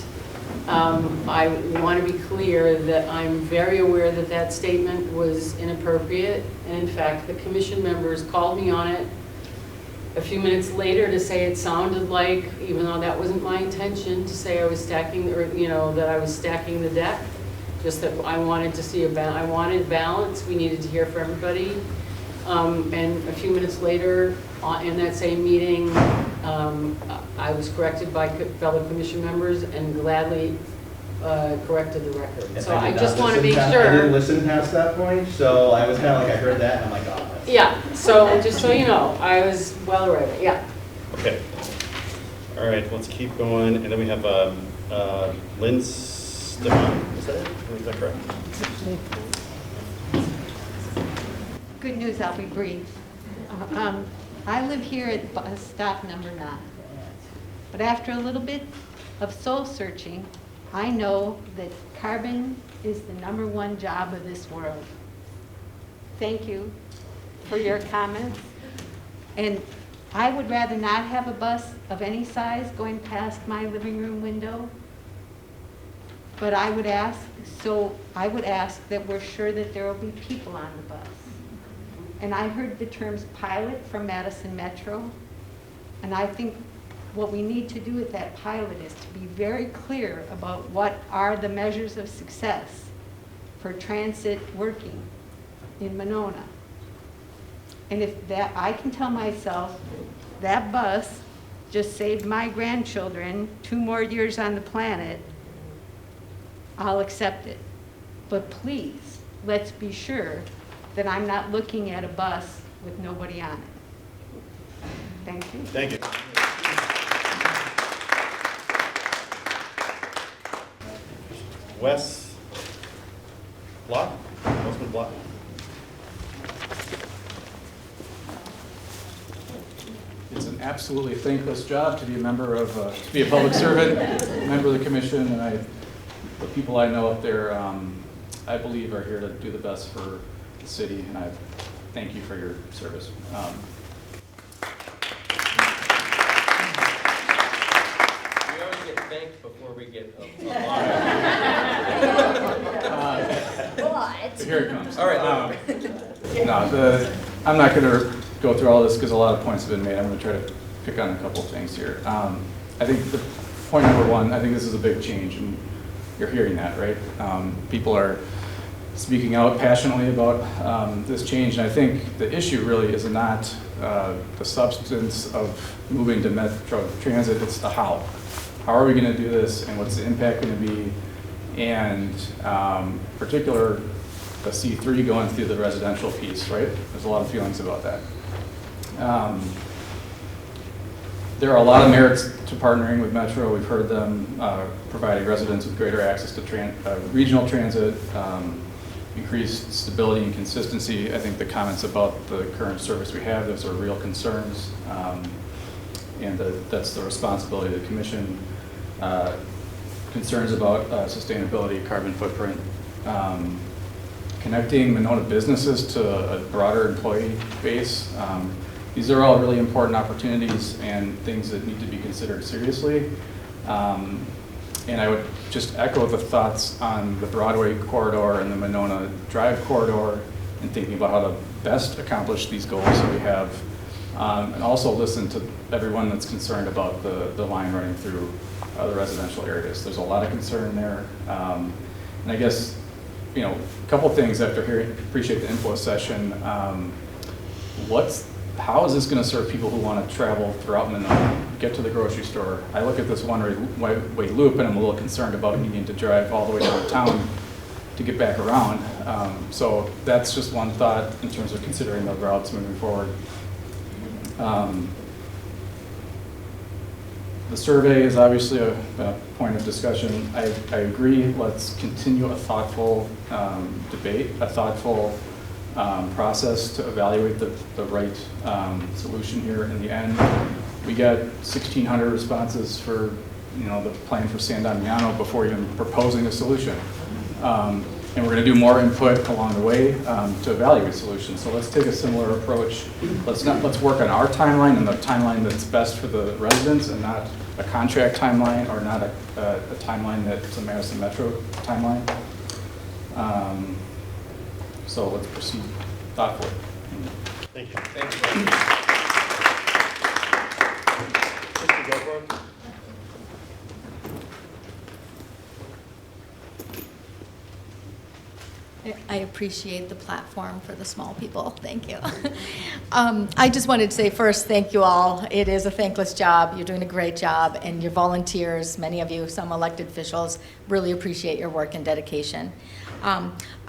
I want to be clear that I'm very aware that that statement was inappropriate, and in fact the commission members called me on it a few minutes later to say it sounded like, even though that wasn't my intention, to say I was stacking, or that I was stacking the deck, just that I wanted to see I wanted balance. We needed to hear from everybody, and a few minutes later in that same meeting, I was corrected by fellow commission members and gladly corrected the record. So I just want to make sure. I didn't listen past that point, so I was kind of like, I heard that, and I'm like, oh. Yeah, so just so you know, I was well aware of it, yeah. Okay. All right, let's keep going. And then we have Lynn Stefan, is that it? Is that correct? Good news, I'll be brief. I live here at bus stop number 9. But after a little bit of soul searching, I know that carbon is the #1 job of this world. Thank you for your comments. And I would rather not have a bus of any size going past my living room window. But I would ask that we're sure that there will be people on the bus. And I heard the terms pilot from Madison Metro. And I think what we need to do with that pilot is to be very clear about what are the measures of success for transit working in Monona. And if that, I can tell myself that bus just saved my grandchildren 2 more years on the planet, I'll accept it. But please, let's be sure that I'm not looking at a bus with nobody on it. Thank you. Thank you. Wes Block? Councilman Block. It's an absolutely thankless job to be a member of, to be a public servant, member of the commission, and the people I know up there, I believe are here to do the best for the city, and I thank you for your service. We always get thanked before we get a But here it comes. All right. I'm not going to go through all this because a lot of points have been made. I'm going to try to pick on a couple of things here. I think the point number 1, I think this is a big change, and you're hearing that, right? People are speaking out passionately about this change, and I think the issue really is not the substance of moving to Metro Transit, it's the how. How are we going to do this, and what's the impact going to be, and particular the C3 going through the residential piece, right? There's a lot of feelings about that. There are a lot of merits to partnering with Metro. We've heard them providing residents with greater access to regional transit, increased stability and consistency. I think the comments about the current service we have, those are real concerns, and that's the responsibility of the commission. Concerns about sustainability, carbon footprint, connecting Monona businesses to a broader employee base. These are all really important opportunities and things that need to be considered seriously. And I would just echo the thoughts on the Broadway corridor and the Monona Drive corridor and thinking about how to best accomplish these goals that we have. And also listen to everyone that's concerned about the line running through the residential areas. There's a lot of concern there. And I guess, a couple things after hearing, appreciate the info session. How is this going to serve people who want to travel throughout Monona, get to the grocery store? I look at this one-way loop and I'm a little concerned about needing to drive all the way downtown to get back around. So that's just one thought in terms of considering the routes moving forward. The survey is obviously a point of discussion. I agree, let's continue a thoughtful debate, a thoughtful process to evaluate the right solution here in the end. We got 1,600 responses for the plan for San Damiano before even proposing a solution. And we're going to do more input along the way to evaluate solutions. So let's take a similar approach. Let's work on our timeline and the timeline that's best for the residents, and not a contract timeline or not a timeline that's a Madison Metro timeline. So let's proceed thoughtfully. Thank you. Thank you. Mr. Goforth. I appreciate the platform for the small people. Thank you. I just wanted to say first, thank you all. It is a thankless job. You're doing a great job, and your volunteers, many of you, some elected officials, really appreciate your work and dedication.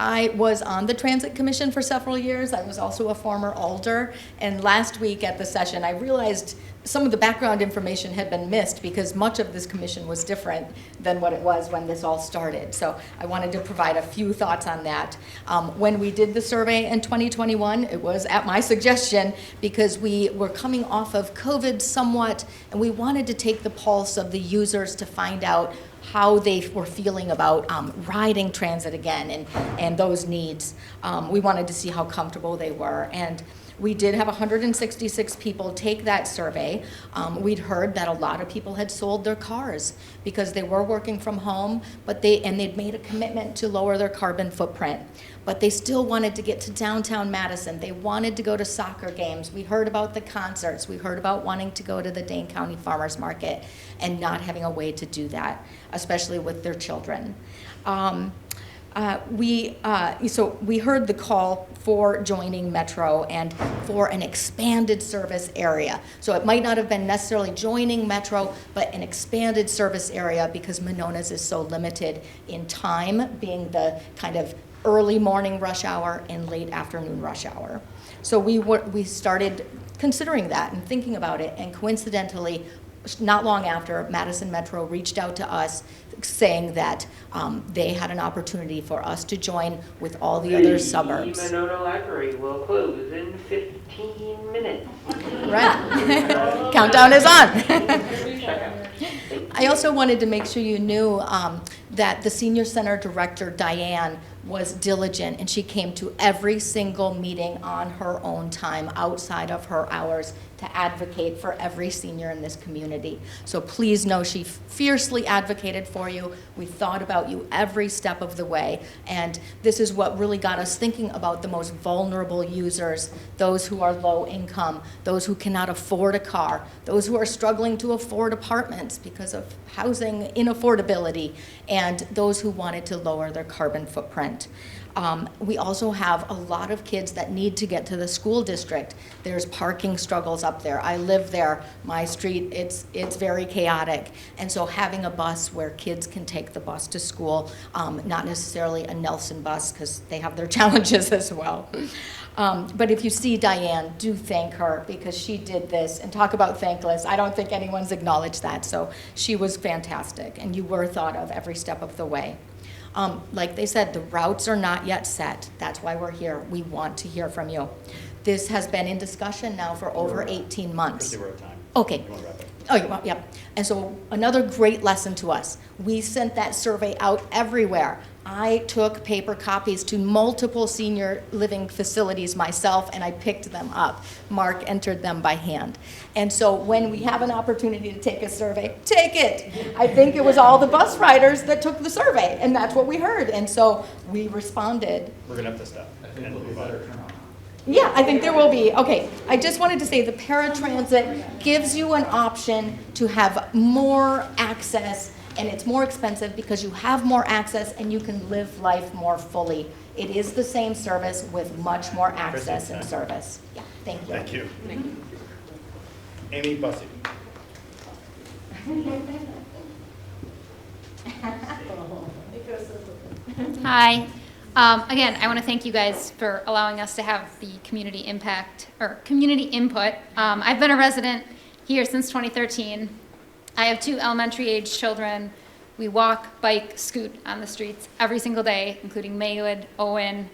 I was on the Transit Commission for several years. I was also a former alder, and last week at the session, I realized some of the background information had been missed because much of this commission was different than what it was when this all started. So I wanted to provide a few thoughts on that. When we did the survey in 2021, it was at my suggestion because we were coming off of COVID somewhat, and we wanted to take the pulse of the users to find out how they were feeling about riding transit again and those needs. We wanted to see how comfortable they were. And we did have 166 people take that survey. We'd heard that a lot of people had sold their cars because they were working from home, but they'd made a commitment to lower their carbon footprint. But they still wanted to get to downtown Madison. They wanted to go to soccer games. We heard about the concerts. We heard about wanting to go to the Dane County Farmers Market and not having a way to do that, especially with their children. So we heard the call for joining Metro and for an expanded service area. So it might not have been necessarily joining Metro, but an expanded service area because Monona's is so limited in time, being the kind of early morning rush hour and late afternoon rush hour. So we started considering that and thinking about it, and coincidentally, not long after, Madison Metro reached out to us saying that they had an opportunity for us to join with all the other suburbs. The Monona Library will close in 15 minutes. Right. Countdown is on. I also wanted to make sure you knew that the Senior Center Director, Diane, was diligent, and she came to every single meeting on her own time outside of her hours to advocate for every senior in this community. So please know she fiercely advocated for you. We thought about you every step of the way, and this is what really got us thinking about the most vulnerable users, those who are low income, those who cannot afford a car, those who are struggling to afford apartments because of housing inaffordability, and those who wanted to lower their carbon footprint. We also have a lot of kids that need to get to the school district. There's parking struggles up there. I live there. My street, it's very chaotic. And so having a bus where kids can take the bus to school, not necessarily a Nelson bus because they have their challenges as well. But if you see Diane, do thank her because she did this. And talk about thankless. I don't think anyone's acknowledged that. So she was fantastic, and you were thought of every step of the way. Like they said, the routes are not yet set. That's why we're here. We want to hear from you. This has been in discussion now for over 18 months. Christy, we're out of time. Okay. You want to wrap up? Oh, yep. And so another great lesson to us. We sent that survey out everywhere. I took paper copies to multiple senior living facilities myself, and I picked them up. Mark entered them by hand. And so when we have an opportunity to take a survey, take it. I think it was all the bus riders that took the survey, and that's what we heard. And so we responded. We're going to have to stop. I think it'll be better turnout. Yeah, I think there will be. Okay, I just wanted to say the paratransit gives you an option to have more access, and it's more expensive because you have more access and you can live life more fully. It is the same service with much more access and service. Yeah, thank you. Thank you. Amy Bussey. Hi. Again, I want to thank you guys for allowing us to have the community impact or community input. I've been a resident here since 2013. I have 2 elementary age children. We walk, bike, scoot on the streets every single day, including Maywood, Owen.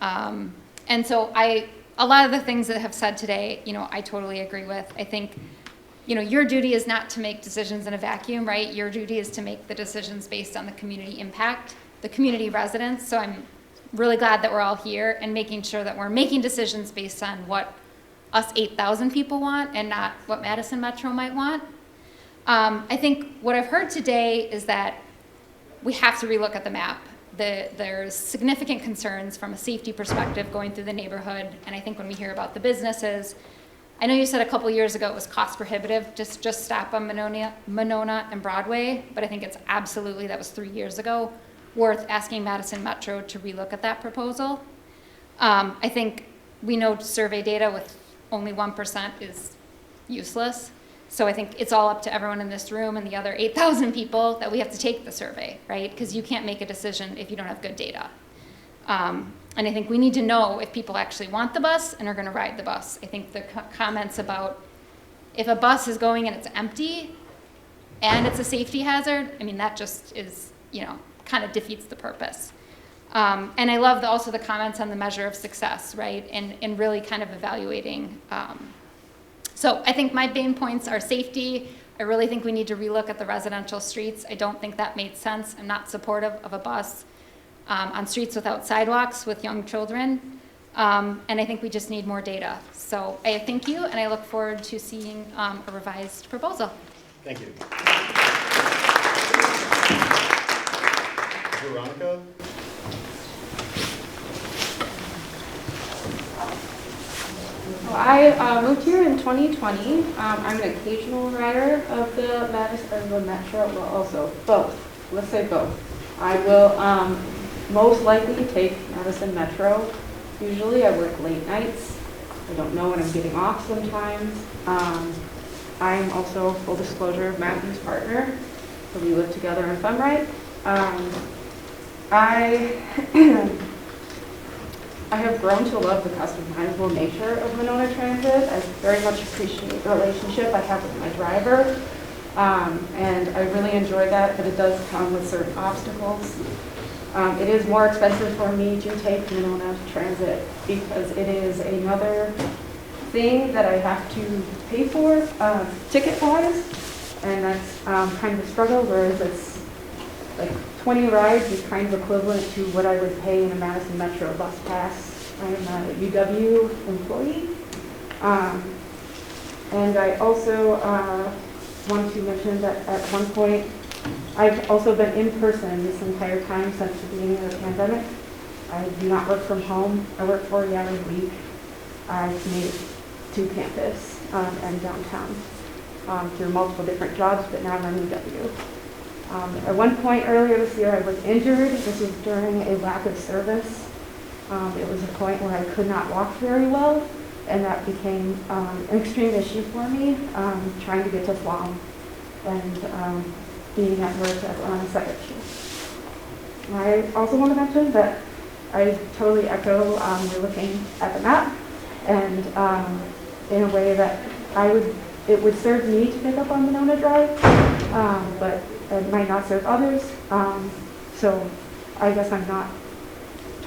And so a lot of the things that have said today, I totally agree with. I think, your duty is not to make decisions in a vacuum, right? Your duty is to make the decisions based on the community impact, the community residents. So I'm really glad that we're all here and making sure that we're making decisions based on what us 8,000 people want and not what Madison Metro might want. I think what I've heard today is that we have to relook at the map. There's significant concerns from a safety perspective going through the neighborhood, and I think when we hear about the businesses, I know you said a couple years ago it was cost prohibitive, just stop on Monona and Broadway, but I think it's absolutely, that was 3 years ago, worth asking Madison Metro to relook at that proposal. I think we know survey data with only 1% is useless. So I think it's all up to everyone in this room and the other 8,000 people that we have to take the survey, right? Because you can't make a decision if you don't have good data. And I think we need to know if people actually want the bus and are going to ride the bus. I think the comments about If a bus is going and it's empty and it's a safety hazard, I mean, that just is, you know, kind of defeats the purpose. And I love also the comments on the measure of success, right? And really kind of evaluating. So I think my main points are safety. I really think we need to relook at the residential streets. I don't think that made sense. I'm not supportive of a bus on streets without sidewalks with young children. And I think we just need more data. So I thank you, and I look forward to seeing a revised proposal. Thank you. Veronica? I moved here in 2020. I'm an occasional rider of the Metro, well, also both. Let's say both. I will most likely take Madison Metro. Usually I work late nights. I don't know when I'm getting off sometimes. I'm also, full disclosure, Matthew's partner, so we live together in Funright. I have grown to love the customizable nature of Monona Transit. I very much appreciate the relationship I have with my driver, and I really enjoy that, but it does come with certain obstacles. It is more expensive for me to take Monona Transit because it is another thing that I have to pay for ticket-wise, and that's kind of a struggle, whereas it's like 20 rides is kind of equivalent to what I would pay in a Madison Metro bus pass. I am a UW employee. And I also want to mention that at one point, I've also been in person this entire time since the beginning of the pandemic. I do not work from home. I work 40 hours a week. I've made it to campus and downtown through multiple different jobs, but now I'm in UW. At one point earlier this year, I was injured. This was during a lack of service. It was a point where I could not walk very well, and that became an extreme issue for me, trying to get to Flom and being at work on a second shift. I also want to mention that I totally echo we're looking at the map, and in a way that it would serve me to pick up on Monona Drive, but it might not serve others. So I guess I'm not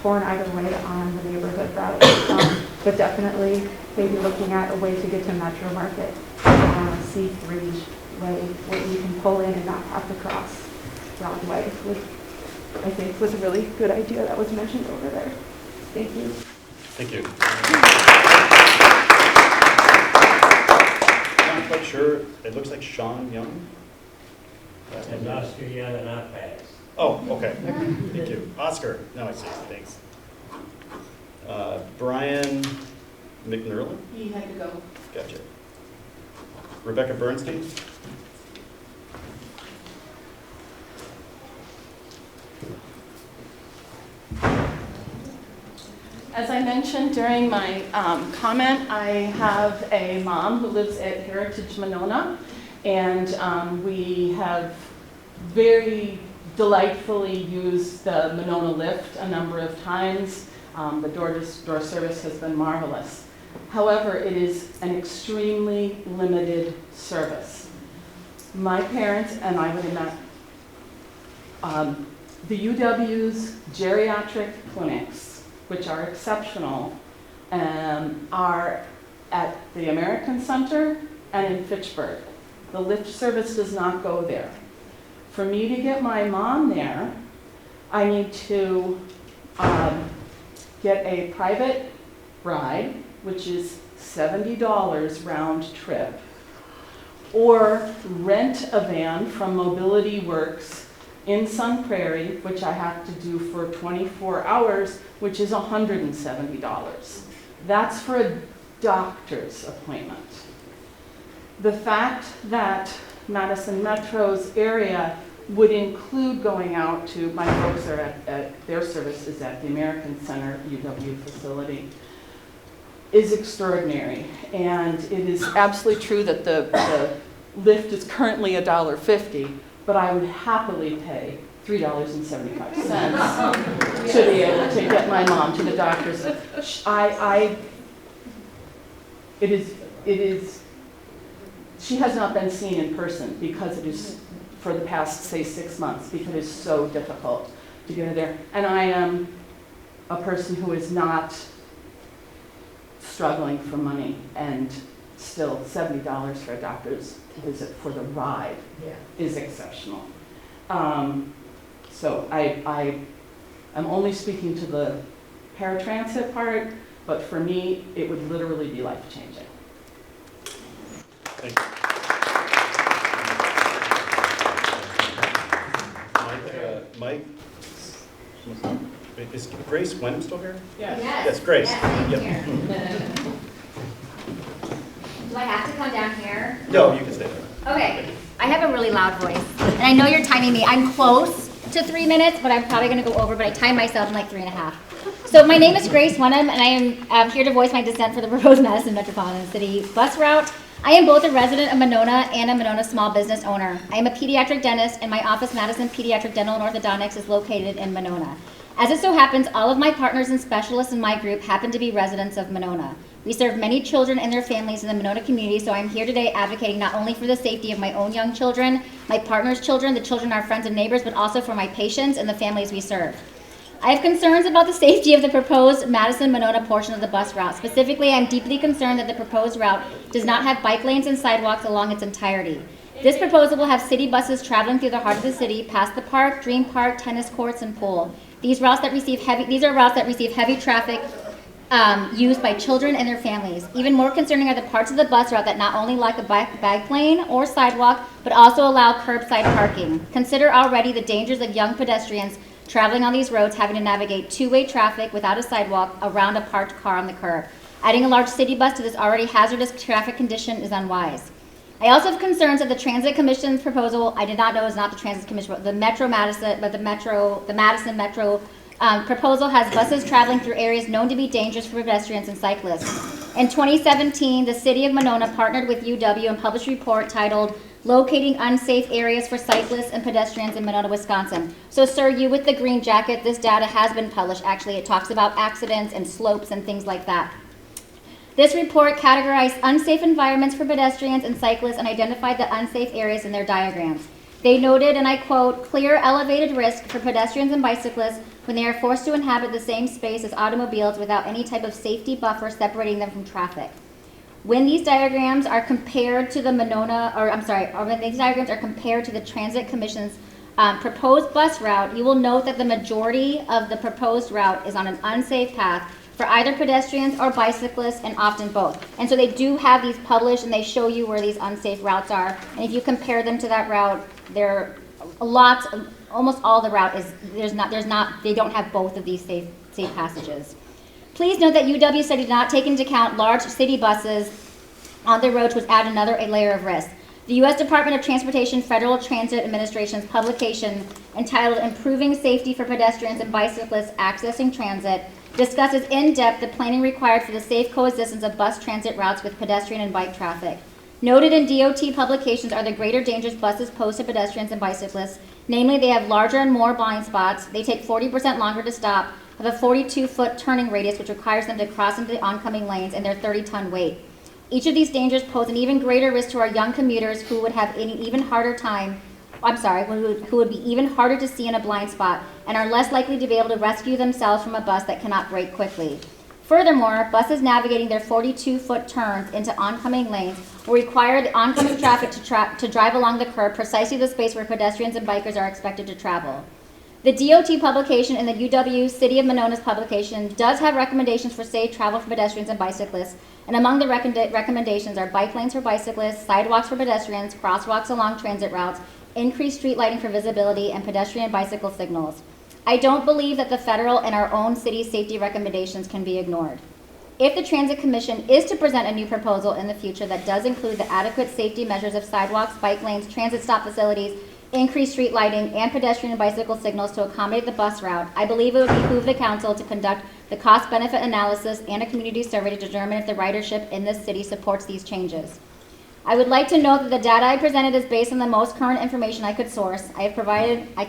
torn either way on the neighborhood route, but definitely maybe looking at a way to get to Metro Market, C3 way, where you can pull in and not have to cross wrong way, which I think was a really good idea that was mentioned over there. Thank you. Thank you. I'm not quite sure. It looks like Sean Young. And Oscar Young and not passed. Oh, okay. Thank you. Oscar. Now I see. Thanks. Brian McNerlin? He had to go. Gotcha. Rebecca Bernstein? As I mentioned during my comment, I have a mom who lives at Heritage Monona, and we have very delightfully used the Monona lift a number of times. The door-to-door service has been marvelous. However, it is an extremely limited service. My parents and I would imagine the UW's geriatric clinics, which are exceptional, are at the American Center and in Fitchburg. The lift service does not go there. For me to get my mom there, I need to get a private ride, which is $70 round trip, or rent a van from Mobility Works in Sun Prairie, which I have to do for 24 hours, which is $170. That's for a doctor's appointment. The fact that Madison Metro's area would include going out to, my folks are at their services at the American Center UW facility, is extraordinary. And it is absolutely true that the lift is currently $1.50, but I would happily pay $3.75 to be able to get my mom to the doctor's. It is she has not been seen in person because it is, for the past, say, 6 months, because it is so difficult to get her there. And I am a person who is not struggling for money, and still $70 for a doctor's visit for the ride is exceptional. So I am only speaking to the paratransit part, but for me, it would literally be life-changing. Thank you. Mike? Is Grace Wenham still here? Yes. Yes, Grace. Yes, Yep. Do I have to come down here? No, you can stay there. Okay. I have a really loud voice, and I know you're timing me. I'm close to 3 minutes, but I'm probably going to go over, but I timed myself in like 3.5. So my name is Grace Wenham, and I am here to voice my dissent for the proposed Madison Metropolitan City bus route. I am both a resident of Monona and a Monona small business owner. I am a pediatric dentist, and my office, Madison Pediatric Dental and Orthodontics, is located in Monona. As it so happens, all of my partners and specialists in my group happen to be residents of Monona. We serve many children and their families in the Monona community, so I'm here today advocating not only for the safety of my own young children, my partner's children, the children of our friends and neighbors, but also for my patients and the families we serve. I have concerns about the safety of the proposed Madison-Monona portion of the bus route. Specifically, I'm deeply concerned that the proposed route does not have bike lanes and sidewalks along its entirety. This proposal will have city buses traveling through the heart of the city, past the park, Dream Park, tennis courts, and pool. These are routes that receive heavy traffic used by children and their families. Even more concerning are the parts of the bus route that not only lack a bike lane or sidewalk, but also allow curbside parking. Consider already the dangers of young pedestrians traveling on these roads having to navigate two-way traffic without a sidewalk around a parked car on the curb. Adding a large city bus to this already hazardous traffic condition is unwise. I also have concerns that the Transit Commission's proposal, I did not know it was not the Transit Commission, but the Madison Metro proposal has buses traveling through areas known to be dangerous for pedestrians and cyclists. In 2017, the City of Monona partnered with UW and published a report titled Locating Unsafe Areas for Cyclists and Pedestrians in Monona, Wisconsin. So sir, you with the green jacket, this data has been published. Actually, it talks about accidents and slopes and things like that. This report categorized unsafe environments for pedestrians and cyclists and identified the unsafe areas in their diagrams. They noted, and I quote, clear elevated risk for pedestrians and bicyclists when they are forced to inhabit the same space as automobiles without any type of safety buffer separating them from traffic. When these diagrams are compared to the when these diagrams are compared to the Transit Commission's proposed bus route, you will note that the majority of the proposed route is on an unsafe path for either pedestrians or bicyclists, and often both. And so they do have these published, and they show you where these unsafe routes are. And if you compare them to that route, almost all the route is, they don't have both of these safe passages. Please note that UW study did not take into account large city buses on the road, which add another layer of risk. The U.S. Department of Transportation Federal Transit Administration's publication entitled Improving Safety for Pedestrians and Bicyclists Accessing Transit discusses in depth the planning required for the safe coexistence of bus transit routes with pedestrian and bike traffic. Noted in DOT publications are the greater dangers buses pose to pedestrians and bicyclists. Namely, they have larger and more blind spots, they take 40% longer to stop, have a 42-foot turning radius which requires them to cross into the oncoming lanes, and their 30-ton weight. Each of these dangers pose an even greater risk to our young commuters who would have an even harder time who would be even harder to see in a blind spot and are less likely to be able to rescue themselves from a bus that cannot brake quickly. Furthermore, buses navigating their 42-foot turns into oncoming lanes will require the oncoming traffic to drive along the curb, precisely the space where pedestrians and bikers are expected to travel. The DOT publication and the UW City of Monona's publication does have recommendations for safe travel for pedestrians and bicyclists, and among the recommendations are bike lanes for bicyclists, sidewalks for pedestrians, crosswalks along transit routes, increased street lighting for visibility, and pedestrian and bicycle signals. I don't believe that the federal and our own city safety recommendations can be ignored. If the Transit Commission is to present a new proposal in the future that does include the adequate safety measures of sidewalks, bike lanes, transit stop facilities, increased street lighting, and pedestrian and bicycle signals to accommodate the bus route, I believe it would behoove the council to conduct the cost-benefit analysis and a community survey to determine if the ridership in this city supports these changes. I would like to note that the data I presented is based on the most current information I could source. I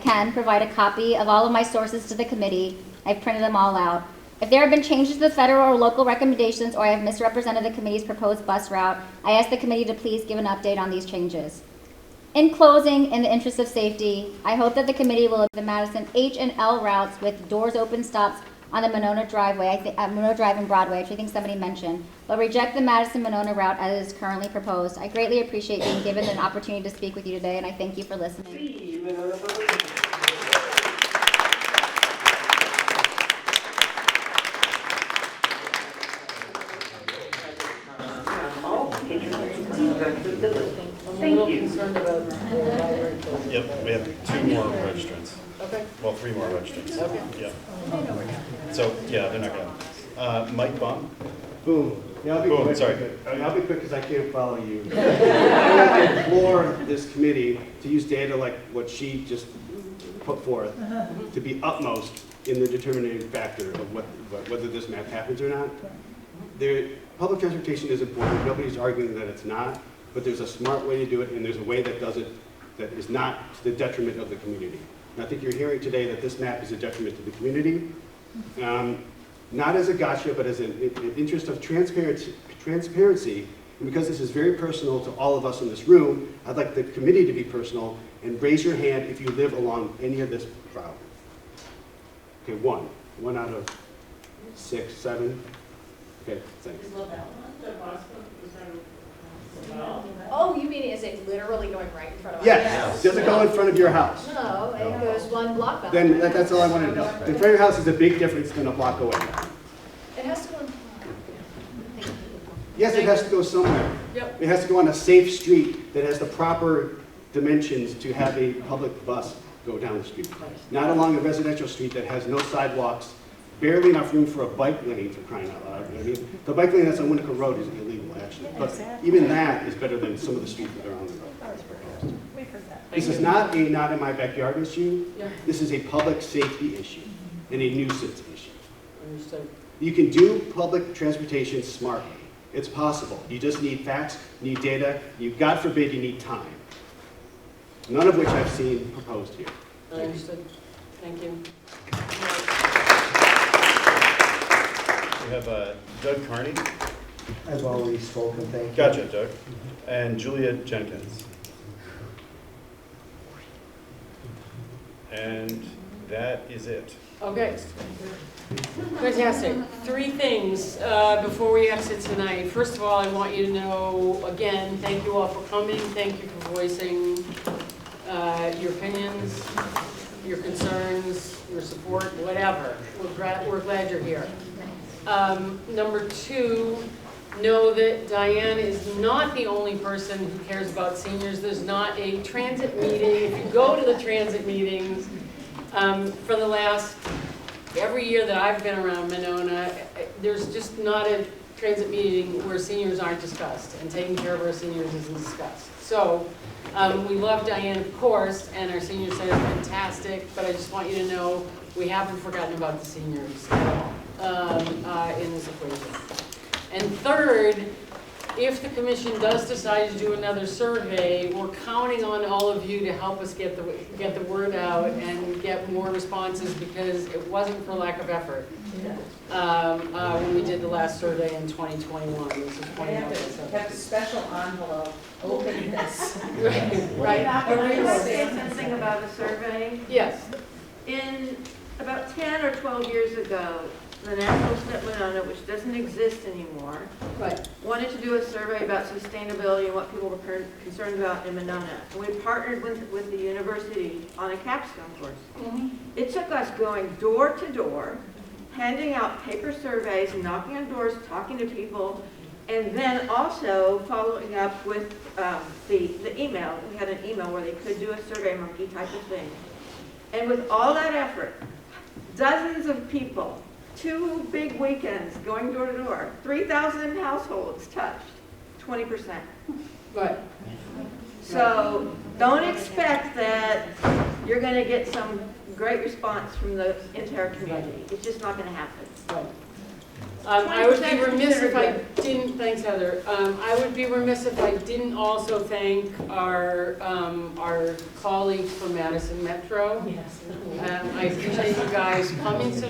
can provide a copy of all of my sources to the committee. I've printed them all out. If there have been changes to the federal or local recommendations or I have misrepresented the committee's proposed bus route, I ask the committee to please give an update on these changes. In closing, in the interest of safety, I hope that the committee will the Madison H and L routes with doors open stops on the Monona driveway, Monona Drive and Broadway, which I think somebody mentioned, but reject the Madison-Monona route as it is currently proposed. I greatly appreciate being given an opportunity to speak with you today, and I thank you for listening. I'm a little concerned about the library closing. Yep, we have 2 more registrants. Okay. Well, 3 more registrants. Okay. Yeah. So, yeah, they're not gonna. Mike Baum? Boom. Yeah, I'll be Boom, quick. sorry. I'll be quick because I can't follow you. I would implore this committee to use data like what she just put forth to be utmost in the determining factor of whether this map happens or not. Public transportation is important. Nobody's arguing that it's not, but there's a smart way to do it, and there's a way that does it that is not to the detriment of the community. And I think you're hearing today that this map is a detriment to the community. Not as a gotcha, but as an interest of transparency, and because this is very personal to all of us in this room, I'd like the committee to be personal and raise your hand if you live along any of this route. Okay, one out of 6, 7. Okay, thanks. Oh, you mean is it literally going right in front of our Yes. house? Does it go in front of your house? No, it goes 1 block out. Then that's all I wanted to know. In front of your house is a big difference than a block away. It has to go in. Yes, it has to go somewhere. Yep. It has to go on a safe street that has the proper dimensions to have a public bus go down the street. Not along a residential street that has no sidewalks, barely enough room for a bike lane, for crying out loud. I mean, the bike lane that's on Winnetka Road is illegal, actually. But even that is better than some of the streets that are on the road. This is not a not in my backyard issue. This is a public safety issue and a nuisance issue. Understood. You can do public transportation smartly. It's possible. You just need facts, you need data, God forbid you need time. None of which I've seen proposed here. Understood. Thank you. We have Doug Carney. I've already spoken, thank you. Gotcha, Doug. And Julia Jenkins. And that is it. Okay. Fantastic. 3 things before we exit tonight. First of all, I want you to know, again, thank you all for coming. Thank you for voicing your opinions, your concerns, your support, whatever. We're glad you're here. Number 2, know that Diane is not the only person who cares about seniors. There's not a transit meeting. If you go to the transit meetings, for the last, every year that I've been around Monona, there's just not a transit meeting where seniors aren't discussed, and taking care of our seniors isn't discussed. So we love Diane, of course, and our senior center is fantastic, but I just want you to know we haven't forgotten about the seniors at all in this equation. And third, if the commission does decide to do another survey, we're counting on all of you to help us get the word out and get more responses, because it wasn't for lack of effort when we did the last survey in 2021. This is I have a special envelope, open this. Right. Can I say something about a survey? Yes. In about 10 or 12 years ago, the National Step Monona, which doesn't exist anymore, wanted to do a survey about sustainability and what people were concerned about in Monona. And we partnered with the university on a capstone course. It took us going door to door, handing out paper surveys, knocking on doors, talking to people, and then also following up with the email. We had an email where they could do a survey monkey type of thing. And with all that effort, dozens of people, 2 big weekends going door to door, 3,000 households touched, 20%. Right. So don't expect that you're going to get some great response from the entire community. It's just not going to happen. Right. I would be 20% remiss if I considered didn't, thanks Heather, I would be remiss if I didn't also thank our colleagues from Madison Metro. Yes. I appreciate you guys coming to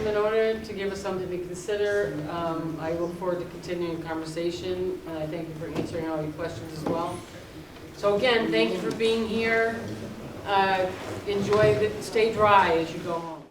Monona to give us something to consider. I look forward to continuing the conversation, and I thank you for answering all your questions as well. So again, thank you for being here. Stay dry as you go home.